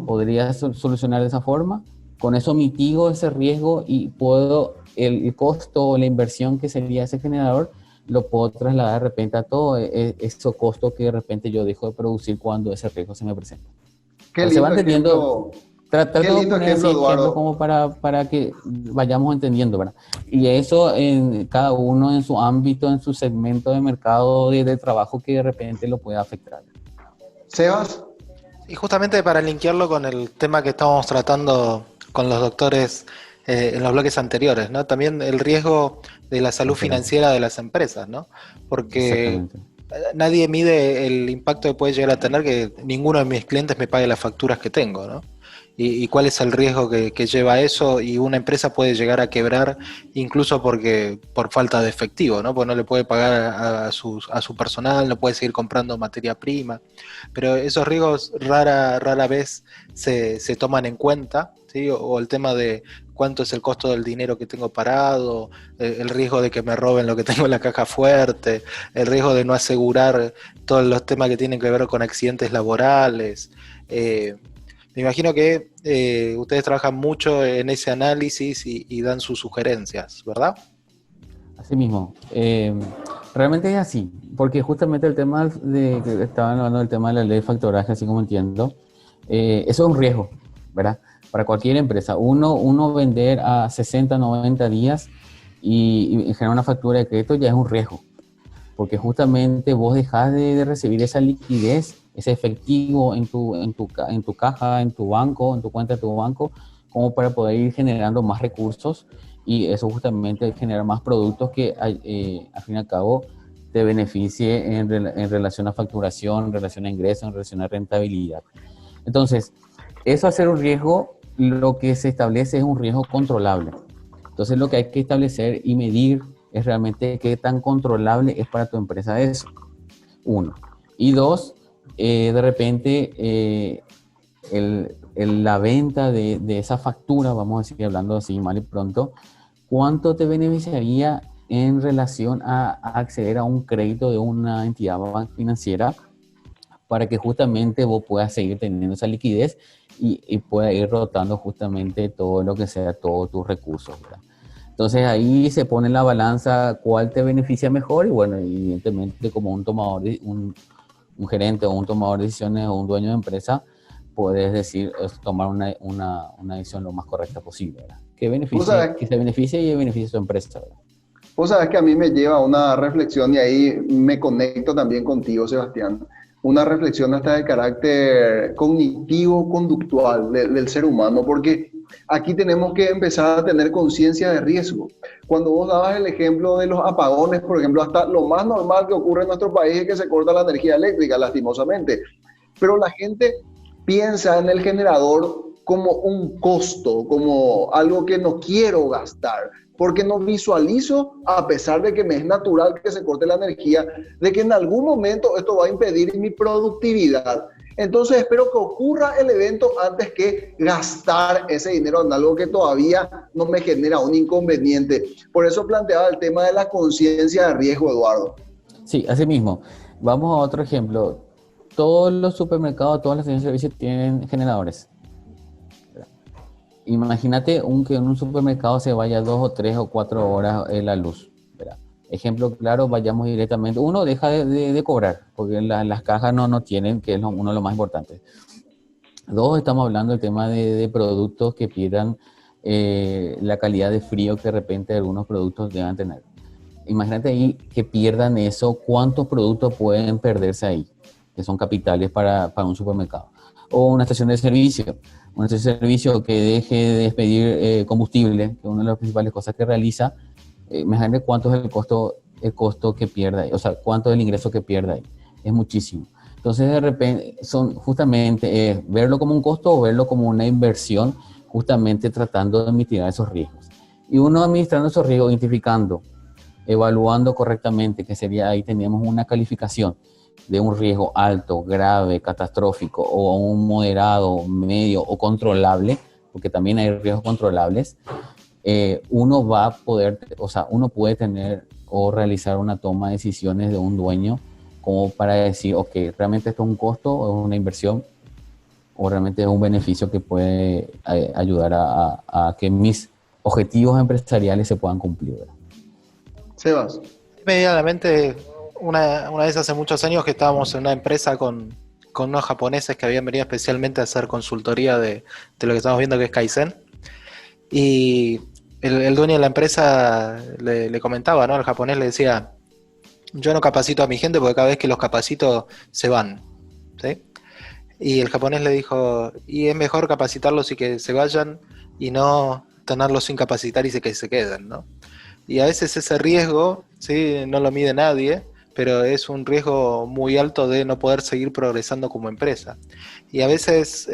podría solucionar de esa forma, con eso mitigo ese riesgo y puedo el costo o la inversión que sería ese generador lo puedo trasladar de repente a todo ese costo que de repente yo dejo de producir cuando ese riesgo se me presenta. Qué Entonces, va lindo entendiendo, ejemplo, tratar qué de lindo poner ejemplo, así ejemplos Eduardo. como para que vayamos entendiendo, ¿verdad? Y eso en cada uno en su ámbito, en su segmento de mercado de trabajo que de repente lo pueda afectar. Sebas, Y justamente para linkearlo con el tema que estábamos tratando con los doctores en los bloques anteriores, ¿no? También el riesgo de la salud Excelente. financiera de las empresas, ¿no? Porque Exactamente. nadie mide el impacto que puede llegar a tener que ninguno de mis clientes me pague las facturas que tengo, ¿no? Y cuál es el riesgo que lleva eso, y una empresa puede llegar a quebrar incluso por falta de efectivo, ¿no? Porque no le puede pagar a su personal, no puede seguir comprando materia prima, pero esos riesgos rara vez se toman en cuenta, ¿sí? O el tema de cuánto es el costo del dinero que tengo parado, el riesgo de que me roben lo que tengo en la caja fuerte, el riesgo de no asegurar todos los temas que tienen que ver con accidentes laborales. Me imagino que ustedes trabajan mucho en ese análisis y dan sus sugerencias, ¿verdad? Así mismo. Realmente es así, porque justamente el tema de que estaban hablando del tema de la ley de factoraje, así como entiendo, eso es un riesgo, ¿verdad? Para cualquier empresa. Uno vender a 60, 90 días y generar una factura de crédito ya es un riesgo, porque justamente vos dejás de recibir esa liquidez, ese efectivo en tu caja, en tu banco, en tu cuenta de tu banco, como para poder ir generando más recursos, y eso justamente genera más productos que al fin y al cabo te beneficie en relación a facturación, en relación a ingresos, en relación a rentabilidad. Entonces, eso, hacer un riesgo, lo que se establece es un riesgo controlable. Entonces, lo que hay que establecer y medir es realmente qué tan controlable es para tu empresa eso. Uno. Y dos, de repente, la venta de esa factura, vamos a decir, hablando así mal y pronto, ¿cuánto te beneficiaría en relación a acceder a un crédito de una entidad financiera para que justamente vos puedas seguir teniendo esa liquidez y pueda ir rotando justamente todo lo que sea, todos tus recursos, ¿verdad? Entonces ahí se pone en la balanza cuál te beneficia mejor, y bueno, evidentemente como un gerente o un tomador de decisiones o un dueño de empresa, puedes decir, tomar una decisión lo más correcta posible, ¿verdad? Que vos beneficie, sabés, que se beneficie y beneficie a su empresa, ¿verdad? vos sabés que a mí me lleva a una reflexión y ahí me conecto también contigo, Sebastián. Una reflexión hasta de carácter cognitivo-conductual del ser humano, porque aquí tenemos que empezar a tener conciencia de riesgo. Cuando vos dabas el ejemplo de los apagones, por ejemplo, hasta lo más normal que ocurre en nuestro país es que se corta la energía eléctrica, lastimosamente. Pero la gente piensa en el generador como un costo, como algo que no quiero gastar, porque no visualizo, a pesar de que me es natural que se corte la energía, de que en algún momento esto va a impedir mi productividad. Entonces espero que ocurra el evento antes que gastar ese dinero en algo que todavía no me genera un inconveniente. Por eso planteaba el tema de la conciencia de riesgo, Eduardo. Sí, así mismo. Vamos a otro ejemplo. Todos los supermercados, todas las estaciones de servicio tienen generadores. Imagínate que en un supermercado se vaya 2 o 3 o 4 horas la luz, ¿verdad? Ejemplo claro, vayamos directamente. Uno deja de cobrar, porque las cajas no tienen, que es uno de los más importantes. Dos, estamos hablando del tema de productos que pierdan la calidad de frío que de repente algunos productos deban tener. Imagínate ahí que pierdan eso, ¿cuántos productos pueden perderse ahí? Que son capitales para un supermercado. O una estación de servicio. Una estación de servicio que deje de despedir combustible, que es una de las principales cosas que realiza. Imagínate cuánto es el costo que pierda ahí, o sea, cuánto es el ingreso que pierda ahí. Es muchísimo. Entonces, de repente, son justamente verlo como un costo o verlo como una inversión, justamente tratando de mitigar esos riesgos. Y uno administrando esos riesgos, identificando, evaluando correctamente, que sería, ahí teníamos una calificación de un riesgo alto, grave, catastrófico, o un moderado, medio o controlable, porque también hay riesgos controlables. Uno va a poder, o sea, uno puede tener o realizar una toma de decisiones de un dueño como para decir, ok, realmente esto es un costo o es una inversión, o realmente es un beneficio que puede ayudar a que mis objetivos empresariales se puedan cumplir, ¿verdad? Sebas. Inmediatamente, una vez hace muchos años que estábamos en una empresa con unos japoneses que habían venido especialmente a hacer consultoría de lo que estamos viendo que es Kaizen. Y el dueño de la empresa le comentaba, ¿no? El japonés le decía, yo no capacito a mi gente porque cada vez que los capacito se van, ¿sí? Y el japonés le dijo, y es mejor capacitarlos y que se vayan y no tenerlos sin capacitar y que se queden, ¿no? Y a veces ese riesgo, ¿sí? No lo mide nadie, pero es un riesgo muy alto de no poder seguir progresando como empresa. Y a veces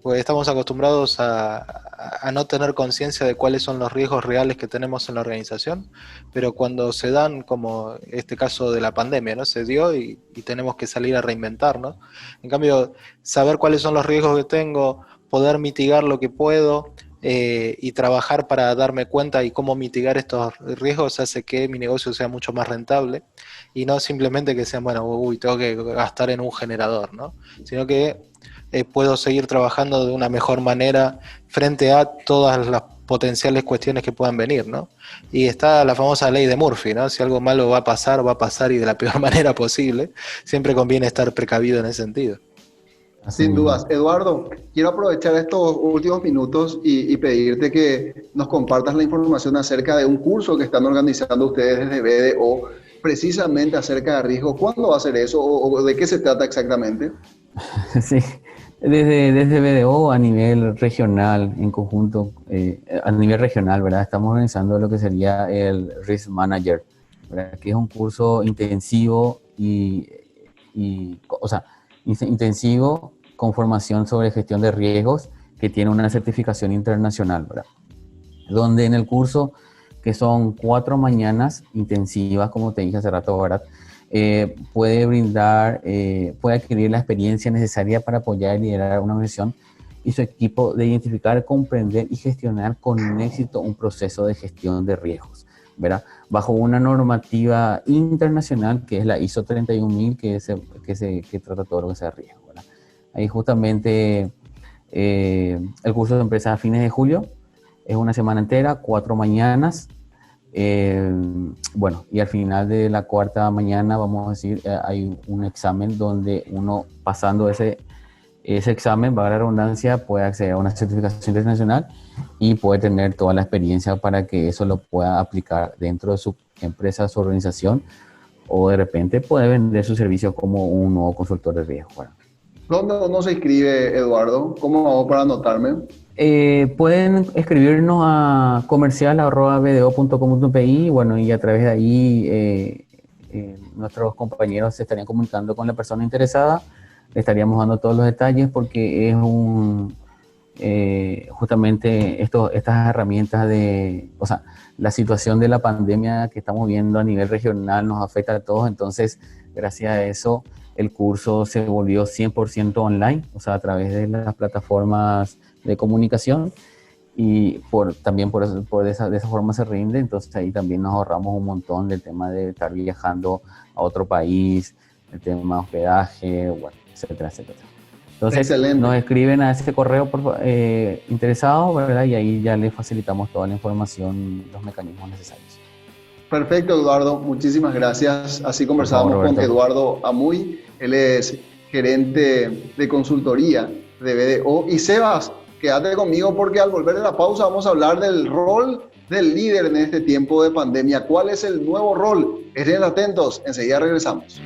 pues estamos acostumbrados a no tener conciencia de cuáles son los riesgos reales que tenemos en la organización, pero cuando se dan, como este caso de la pandemia, ¿no? Se dio y tenemos que salir a reinventarnos. En cambio, saber cuáles son los riesgos que tengo, poder mitigar lo que puedo, y trabajar para darme cuenta y cómo mitigar estos riesgos hace que mi negocio sea mucho más rentable y no simplemente que sean, bueno, tengo que gastar en un generador, ¿no? Sino que puedo seguir trabajando de una mejor manera frente a todas las potenciales cuestiones que puedan venir, ¿no? Y está la famosa ley de Murphy, ¿no? Si algo malo va a pasar y de la peor manera posible. Siempre conviene estar precavido en ese sentido. Sin dudas. Eduardo, quiero aprovechar estos últimos minutos y pedirte que nos compartas la información acerca de un curso que están organizando ustedes desde BDO, precisamente acerca de riesgo. ¿Cuándo va a ser eso o de qué se trata exactamente? Sí, desde BDO a nivel regional, en conjunto, a nivel regional, ¿verdad? Estamos organizando lo que sería el Risk Manager, ¿verdad? Que es un curso intensivo intensivo con formación sobre gestión de riesgos que tiene una certificación internacional, ¿verdad? Donde en el curso, que son 4 mañanas intensivas, como te dije hace rato, ¿verdad? Puede adquirir la experiencia necesaria para apoyar y liderar una organización y su equipo de identificar, comprender y gestionar con éxito un proceso de gestión de riesgos, ¿verdad? Bajo una normativa internacional que es la ISO 31000 que trata todo lo que sea riesgo, ¿verdad? Ahí justamente el curso de empresa a fines de julio es una semana entera, 4 mañanas. Y al final de la 4ª mañana, vamos a decir, hay un examen donde uno, pasando ese examen, valga la redundancia, puede acceder a una certificación internacional y puede tener toda la experiencia para que eso lo pueda aplicar dentro de su empresa, su organización, o de repente puede vender su servicio como un nuevo consultor de riesgo. Bueno. ¿Dónde uno se inscribe, Eduardo? ¿Cómo hago para anotarme? Pueden escribirnos a comercial@bdo.com.pi, bueno, y a través de ahí nuestros compañeros se estarían comunicando con la persona interesada, le estaríamos dando todos los detalles porque es justamente estas herramientas la situación de la pandemia que estamos viendo a nivel regional nos afecta a todos, entonces gracias a eso el curso se volvió 100% online, o sea, a través de las plataformas de comunicación y también de esa forma se rinde, entonces ahí también nos ahorramos un montón del tema de estar viajando a otro país, el tema de hospedaje, bueno, etcétera, etcétera. Entonces excelente. Nos escriben a ese correo interesados, ¿verdad? Y ahí ya les facilitamos toda la información, los mecanismos necesarios. Perfecto, Eduardo, muchísimas gracias. Así conversábamos con Eduardo Amuy, él es gerente de consultoría de BDO. Y Sebas, quédate conmigo porque al volver de la pausa vamos a hablar del rol del líder en este tiempo de pandemia. ¿Cuál es el nuevo rol? Estén atentos, enseguida regresamos.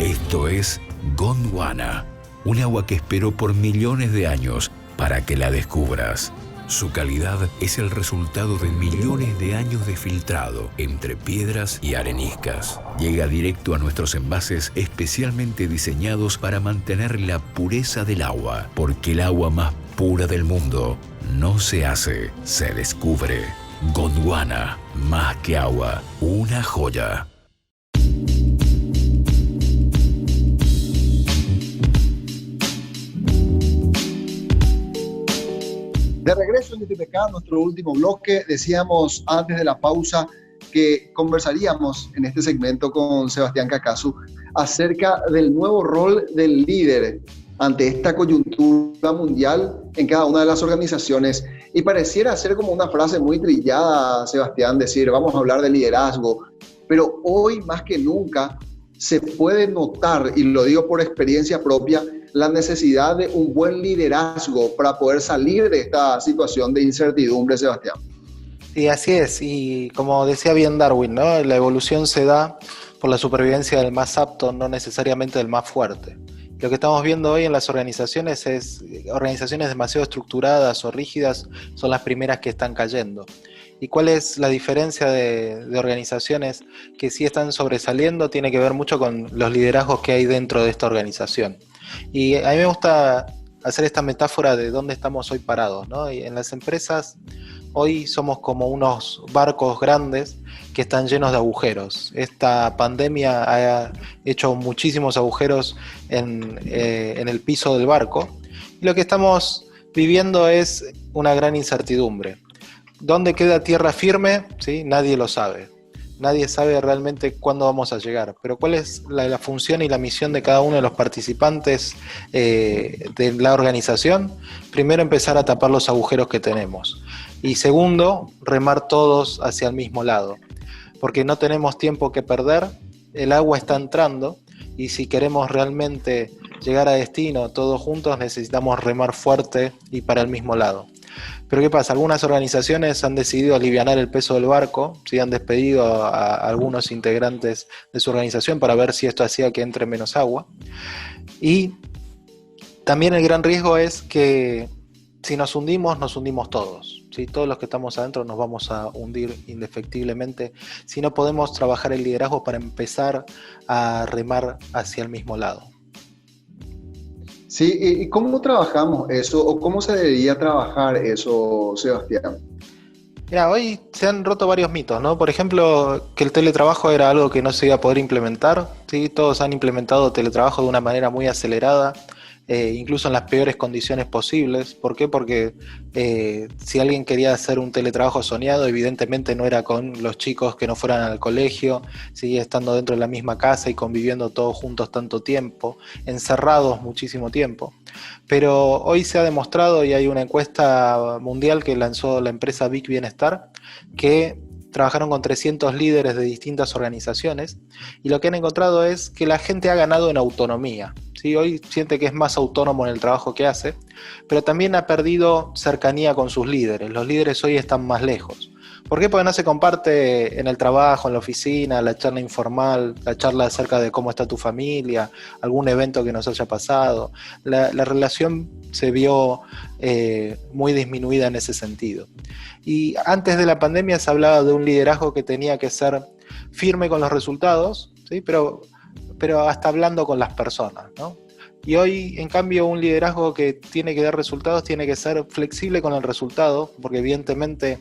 Esto es Gondwana, un agua que esperó por millones de años para que la descubras. Su calidad es el resultado de millones de años de filtrado entre piedras y areniscas. Llega directo a nuestros envases especialmente diseñados para mantener la pureza del agua, porque el agua más pura del mundo no se hace, se descubre. Gondwana, más que agua, una joya. De regreso en ITPK, nuestro último bloque, decíamos antes de la pausa que conversaríamos en este segmento con Sebastián Cacasu acerca del nuevo rol del líder ante esta coyuntura mundial en cada una de las organizaciones. Y pareciera ser como una frase muy trillada, Sebastián, decir vamos a hablar de liderazgo, pero hoy más que nunca se puede notar, y lo digo por experiencia propia, la necesidad de un buen liderazgo para poder salir de esta situación de incertidumbre, Sebastián. Sí, así es, y como decía bien Darwin, ¿no? La evolución se da por la supervivencia del más apto, no necesariamente del más fuerte. Lo que estamos viendo hoy en las organizaciones es organizaciones demasiado estructuradas o rígidas son las primeras que están cayendo. ¿Y cuál es la diferencia de organizaciones que sí están sobresaliendo? Tiene que ver mucho con los liderazgos que hay dentro de esta organización. Y a mí me gusta hacer esta metáfora de dónde estamos hoy parados, ¿no? Y en las empresas hoy somos como unos barcos grandes que están llenos de agujeros. Esta pandemia ha hecho muchísimos agujeros en el piso del barco. Y lo que estamos viviendo es una gran incertidumbre. ¿Dónde queda tierra firme? ¿Sí? Nadie lo sabe. Nadie sabe realmente cuándo vamos a llegar, pero cuál es la función y la misión de cada uno de los participantes de la organización. Primero, empezar a tapar los agujeros que tenemos. Y segundo, remar todos hacia el mismo lado, porque no tenemos tiempo que perder, el agua está entrando y si queremos realmente llegar a destino todos juntos necesitamos remar fuerte y para el mismo lado. Pero ¿qué pasa? Algunas organizaciones han decidido alivianar el peso del barco, ¿sí? Han despedido a algunos integrantes de su organización para ver si esto hacía que entre menos agua. Y también el gran riesgo es que si nos hundimos todos. ¿Sí? Todos los que estamos adentro nos vamos a hundir indefectiblemente si no podemos trabajar el liderazgo para empezar a remar hacia el mismo lado. Sí, ¿y cómo trabajamos eso o cómo se debería trabajar eso, Sebastián? Mira, hoy se han roto varios mitos, ¿no? Por ejemplo, que el teletrabajo era algo que no se iba a poder implementar, ¿sí? Todos han implementado teletrabajo de una manera muy acelerada, incluso en las peores condiciones posibles. ¿Por qué? Porque si alguien quería hacer un teletrabajo soñado, evidentemente no era con los chicos que no fueran al colegio, seguía estando dentro de la misma casa y conviviendo todos juntos tanto tiempo, encerrados muchísimo tiempo. Pero hoy se ha demostrado, y hay una encuesta mundial que lanzó la empresa Big Bienestar, que trabajaron con 300 líderes de distintas organizaciones, y lo que han encontrado es que la gente ha ganado en autonomía. ¿Sí? Hoy siente que es más autónomo en el trabajo que hace, pero también ha perdido cercanía con sus líderes. Los líderes hoy están más lejos. ¿Por qué? Porque no se comparte en el trabajo, en la oficina, la charla informal, la charla acerca de cómo está tu familia, algún evento que nos haya pasado. La relación se vio muy disminuida en ese sentido. Y antes de la pandemia se hablaba de un liderazgo que tenía que ser firme con los resultados, ¿sí? pero hasta hablando con las personas, ¿no? Y hoy, en cambio, un liderazgo que tiene que dar resultados tiene que ser flexible con el resultado, porque evidentemente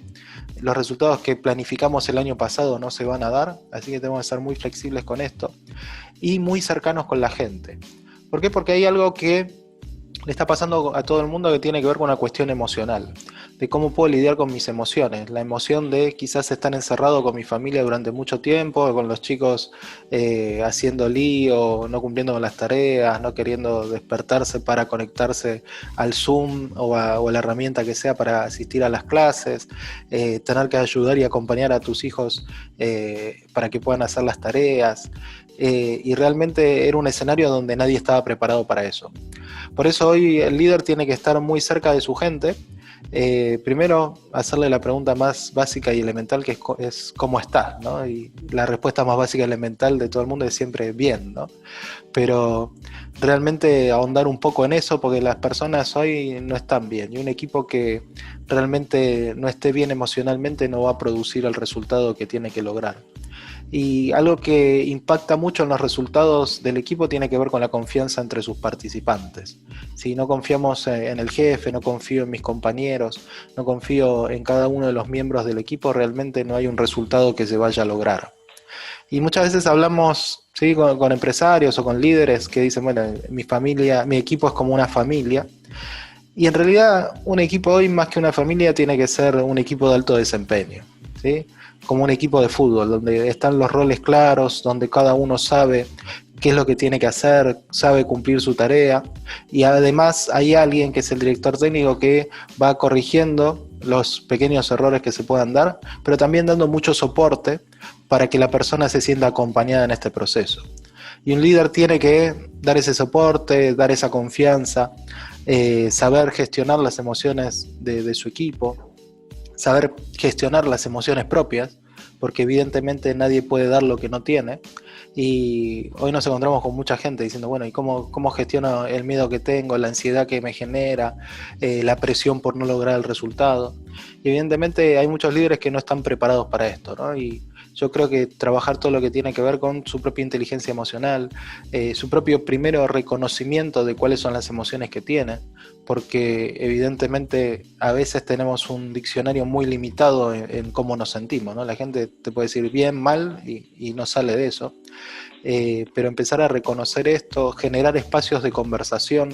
los resultados que planificamos el año pasado no se van a dar, así que tenemos que ser muy flexibles con esto y muy cercanos con la gente. ¿Por qué? Porque hay algo que le está pasando a todo el mundo que tiene que ver con una cuestión emocional, de cómo puedo lidiar con mis emociones, la emoción de quizás estar encerrado con mi familia durante mucho tiempo, con los chicos haciendo lío, no cumpliendo con las tareas, no queriendo despertarse para conectarse al Zoom o a la herramienta que sea para asistir a las clases, tener que ayudar y acompañar a tus hijos para que puedan hacer las tareas, y realmente era un escenario donde nadie estaba preparado para eso. Por eso hoy el líder tiene que estar muy cerca de su gente Primero, hacerle la pregunta más básica y elemental, que es ¿cómo estás?, ¿no? Y la respuesta más básica y elemental de todo el mundo es siempre bien, ¿no? Pero realmente ahondar un poco en eso, porque las personas hoy no están bien, y un equipo que realmente no esté bien emocionalmente no va a producir el resultado que tiene que lograr. Y algo que impacta mucho en los resultados del equipo tiene que ver con la confianza entre sus participantes. Si no confiamos en el jefe, no confío en mis compañeros, no confío en cada uno de los miembros del equipo, realmente no hay un resultado que se vaya a lograr. Y muchas veces hablamos, ¿sí?, con empresarios o con líderes que dicen, bueno, mi equipo es como una familia. Y en realidad un equipo hoy, más que una familia, tiene que ser un equipo de alto desempeño, ¿sí? Como un equipo de fútbol, donde están los roles claros, donde cada uno sabe qué es lo que tiene que hacer, sabe cumplir su tarea, y además hay alguien que es el director técnico que va corrigiendo los pequeños errores que se puedan dar, pero también dando mucho soporte para que la persona se sienta acompañada en este proceso. Y un líder tiene que dar ese soporte, dar esa confianza, saber gestionar las emociones de su equipo, saber gestionar las emociones propias, porque evidentemente nadie puede dar lo que no tiene. Y hoy nos encontramos con mucha gente diciendo, bueno, ¿y cómo gestiono el miedo que tengo, la ansiedad que me genera, la presión por no lograr el resultado? Y evidentemente hay muchos líderes que no están preparados para esto, ¿no? Y yo creo que trabajar todo lo que tiene que ver con su propia inteligencia emocional, su propio primero reconocimiento de cuáles son las emociones que tiene, porque evidentemente a veces tenemos un diccionario muy limitado en cómo nos sentimos, ¿no? La gente te puede decir bien, mal y no sale de eso, pero empezar a reconocer esto, generar espacios de conversación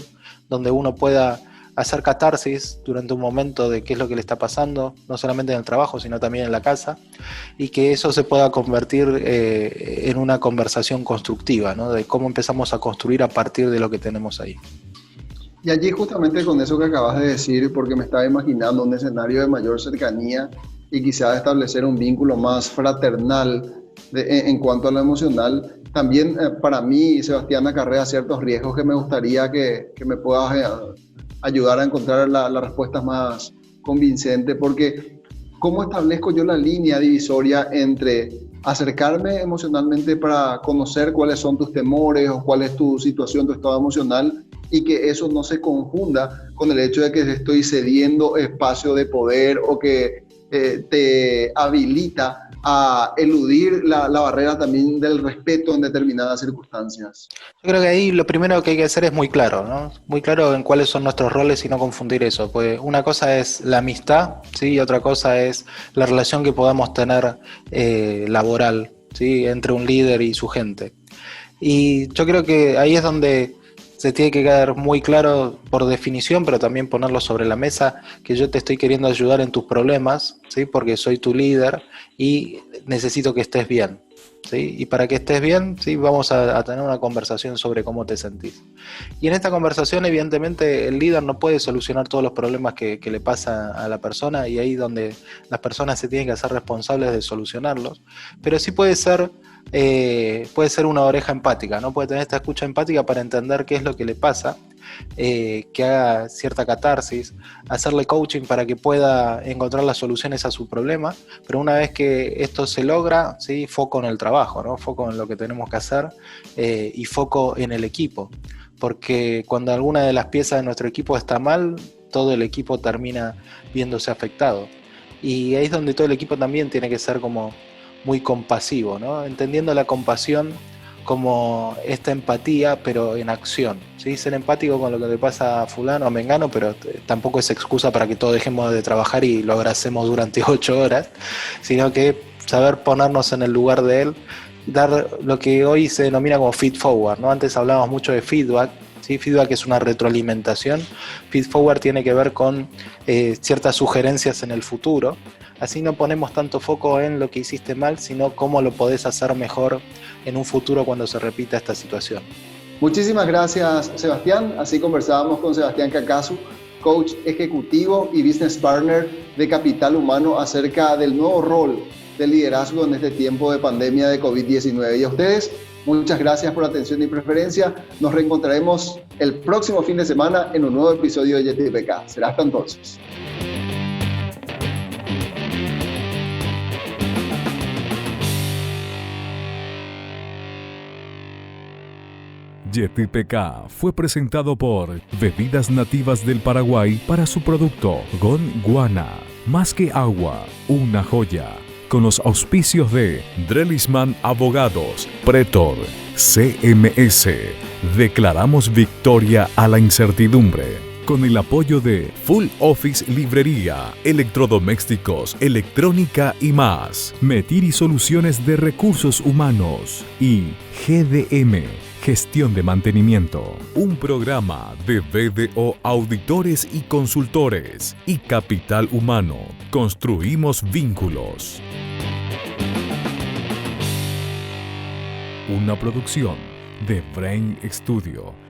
donde uno pueda hacer catarsis durante un momento de qué es lo que le está pasando, no solamente en el trabajo, sino también en la casa, y que eso se pueda convertir en una conversación constructiva, ¿no? De cómo empezamos a construir a partir de lo que tenemos ahí. Y allí justamente con eso que acabas de decir, porque me estaba imaginando un escenario de mayor cercanía y quizás establecer un vínculo más fraternal en cuanto a lo emocional, también para mí, Sebastián, acarrea ciertos riesgos que me gustaría que me puedas ayudar a encontrar la respuesta más convincente, porque ¿cómo establezco yo la línea divisoria entre acercarme emocionalmente para conocer cuáles son tus temores o cuál es tu situación, tu estado emocional, y que eso no se confunda con el hecho de que estoy cediendo espacio de poder o que te habilita a eludir la barrera también del respeto en determinadas circunstancias? Yo creo que ahí lo primero que hay que hacer es muy claro, ¿no? Muy claro en cuáles son nuestros roles y no confundir eso. Pues una cosa es la amistad, ¿sí? Y otra cosa es la relación que podamos tener laboral, ¿sí? Entre un líder y su gente. Y yo creo que ahí es donde se tiene que quedar muy claro por definición, pero también ponerlo sobre la mesa, que yo te estoy queriendo ayudar en tus problemas, ¿sí? Porque soy tu líder y necesito que estés bien, ¿sí? Y para que estés bien, ¿sí? Vamos a tener una conversación sobre cómo te sentís. Y en esta conversación, evidentemente, el líder no puede solucionar todos los problemas que le pasa a la persona, y ahí donde las personas se tienen que hacer responsables de solucionarlos, pero sí puede ser una oreja empática, ¿no? Puede tener esta escucha empática para entender qué es lo que le pasa, que haga cierta catarsis, hacerle coaching para que pueda encontrar las soluciones a su problema, pero una vez que esto se logra, ¿sí? Foco en el trabajo, ¿no? Foco en lo que tenemos que hacer y foco en el equipo, porque cuando alguna de las piezas de nuestro equipo está mal, todo el equipo termina viéndose afectado, y ahí es donde todo el equipo también tiene que ser como muy compasivo, ¿no? Entendiendo la compasión como esta empatía, pero en acción, ¿sí? Ser empático con lo que le pasa a fulano o a mengano, pero tampoco es excusa para que todos dejemos de trabajar y lo abracemos durante 8 horas, sino que saber ponernos en el lugar de él, dar lo que hoy se denomina como feed forward, ¿no? Antes hablábamos mucho de feedback, ¿sí? Feedback es una retroalimentación. Feed forward tiene que ver con ciertas sugerencias en el futuro. Así no ponemos tanto foco en lo que hiciste mal, sino cómo lo podés hacer mejor en un futuro cuando se repita esta situación. Muchísimas gracias, Sebastián. Así conversábamos con Sebastián Cacasu, coach ejecutivo y business partner de Capital Humano, acerca del nuevo rol de liderazgo en este tiempo de pandemia de COVID-19. Y a ustedes, muchas gracias por la atención y preferencia. Nos reencontraremos el próximo fin de semana en un nuevo episodio de YTPK. Será hasta entonces. YetiPK fue presentado por Bebidas Nativas del Paraguay para su producto Gon Guana, más que agua, una joya. Con los auspicios de Drelisman Abogados, Pretor, CMS. Declaramos victoria a la incertidumbre. Con el apoyo de Full Office Librería, Electrodomésticos, Electrónica y más. Metiri Soluciones de Recursos Humanos y GDM, Gestión de Mantenimiento. Un programa de BDO Auditores y Consultores y Capital Humano. Construimos vínculos. Una producción de Brain Studio.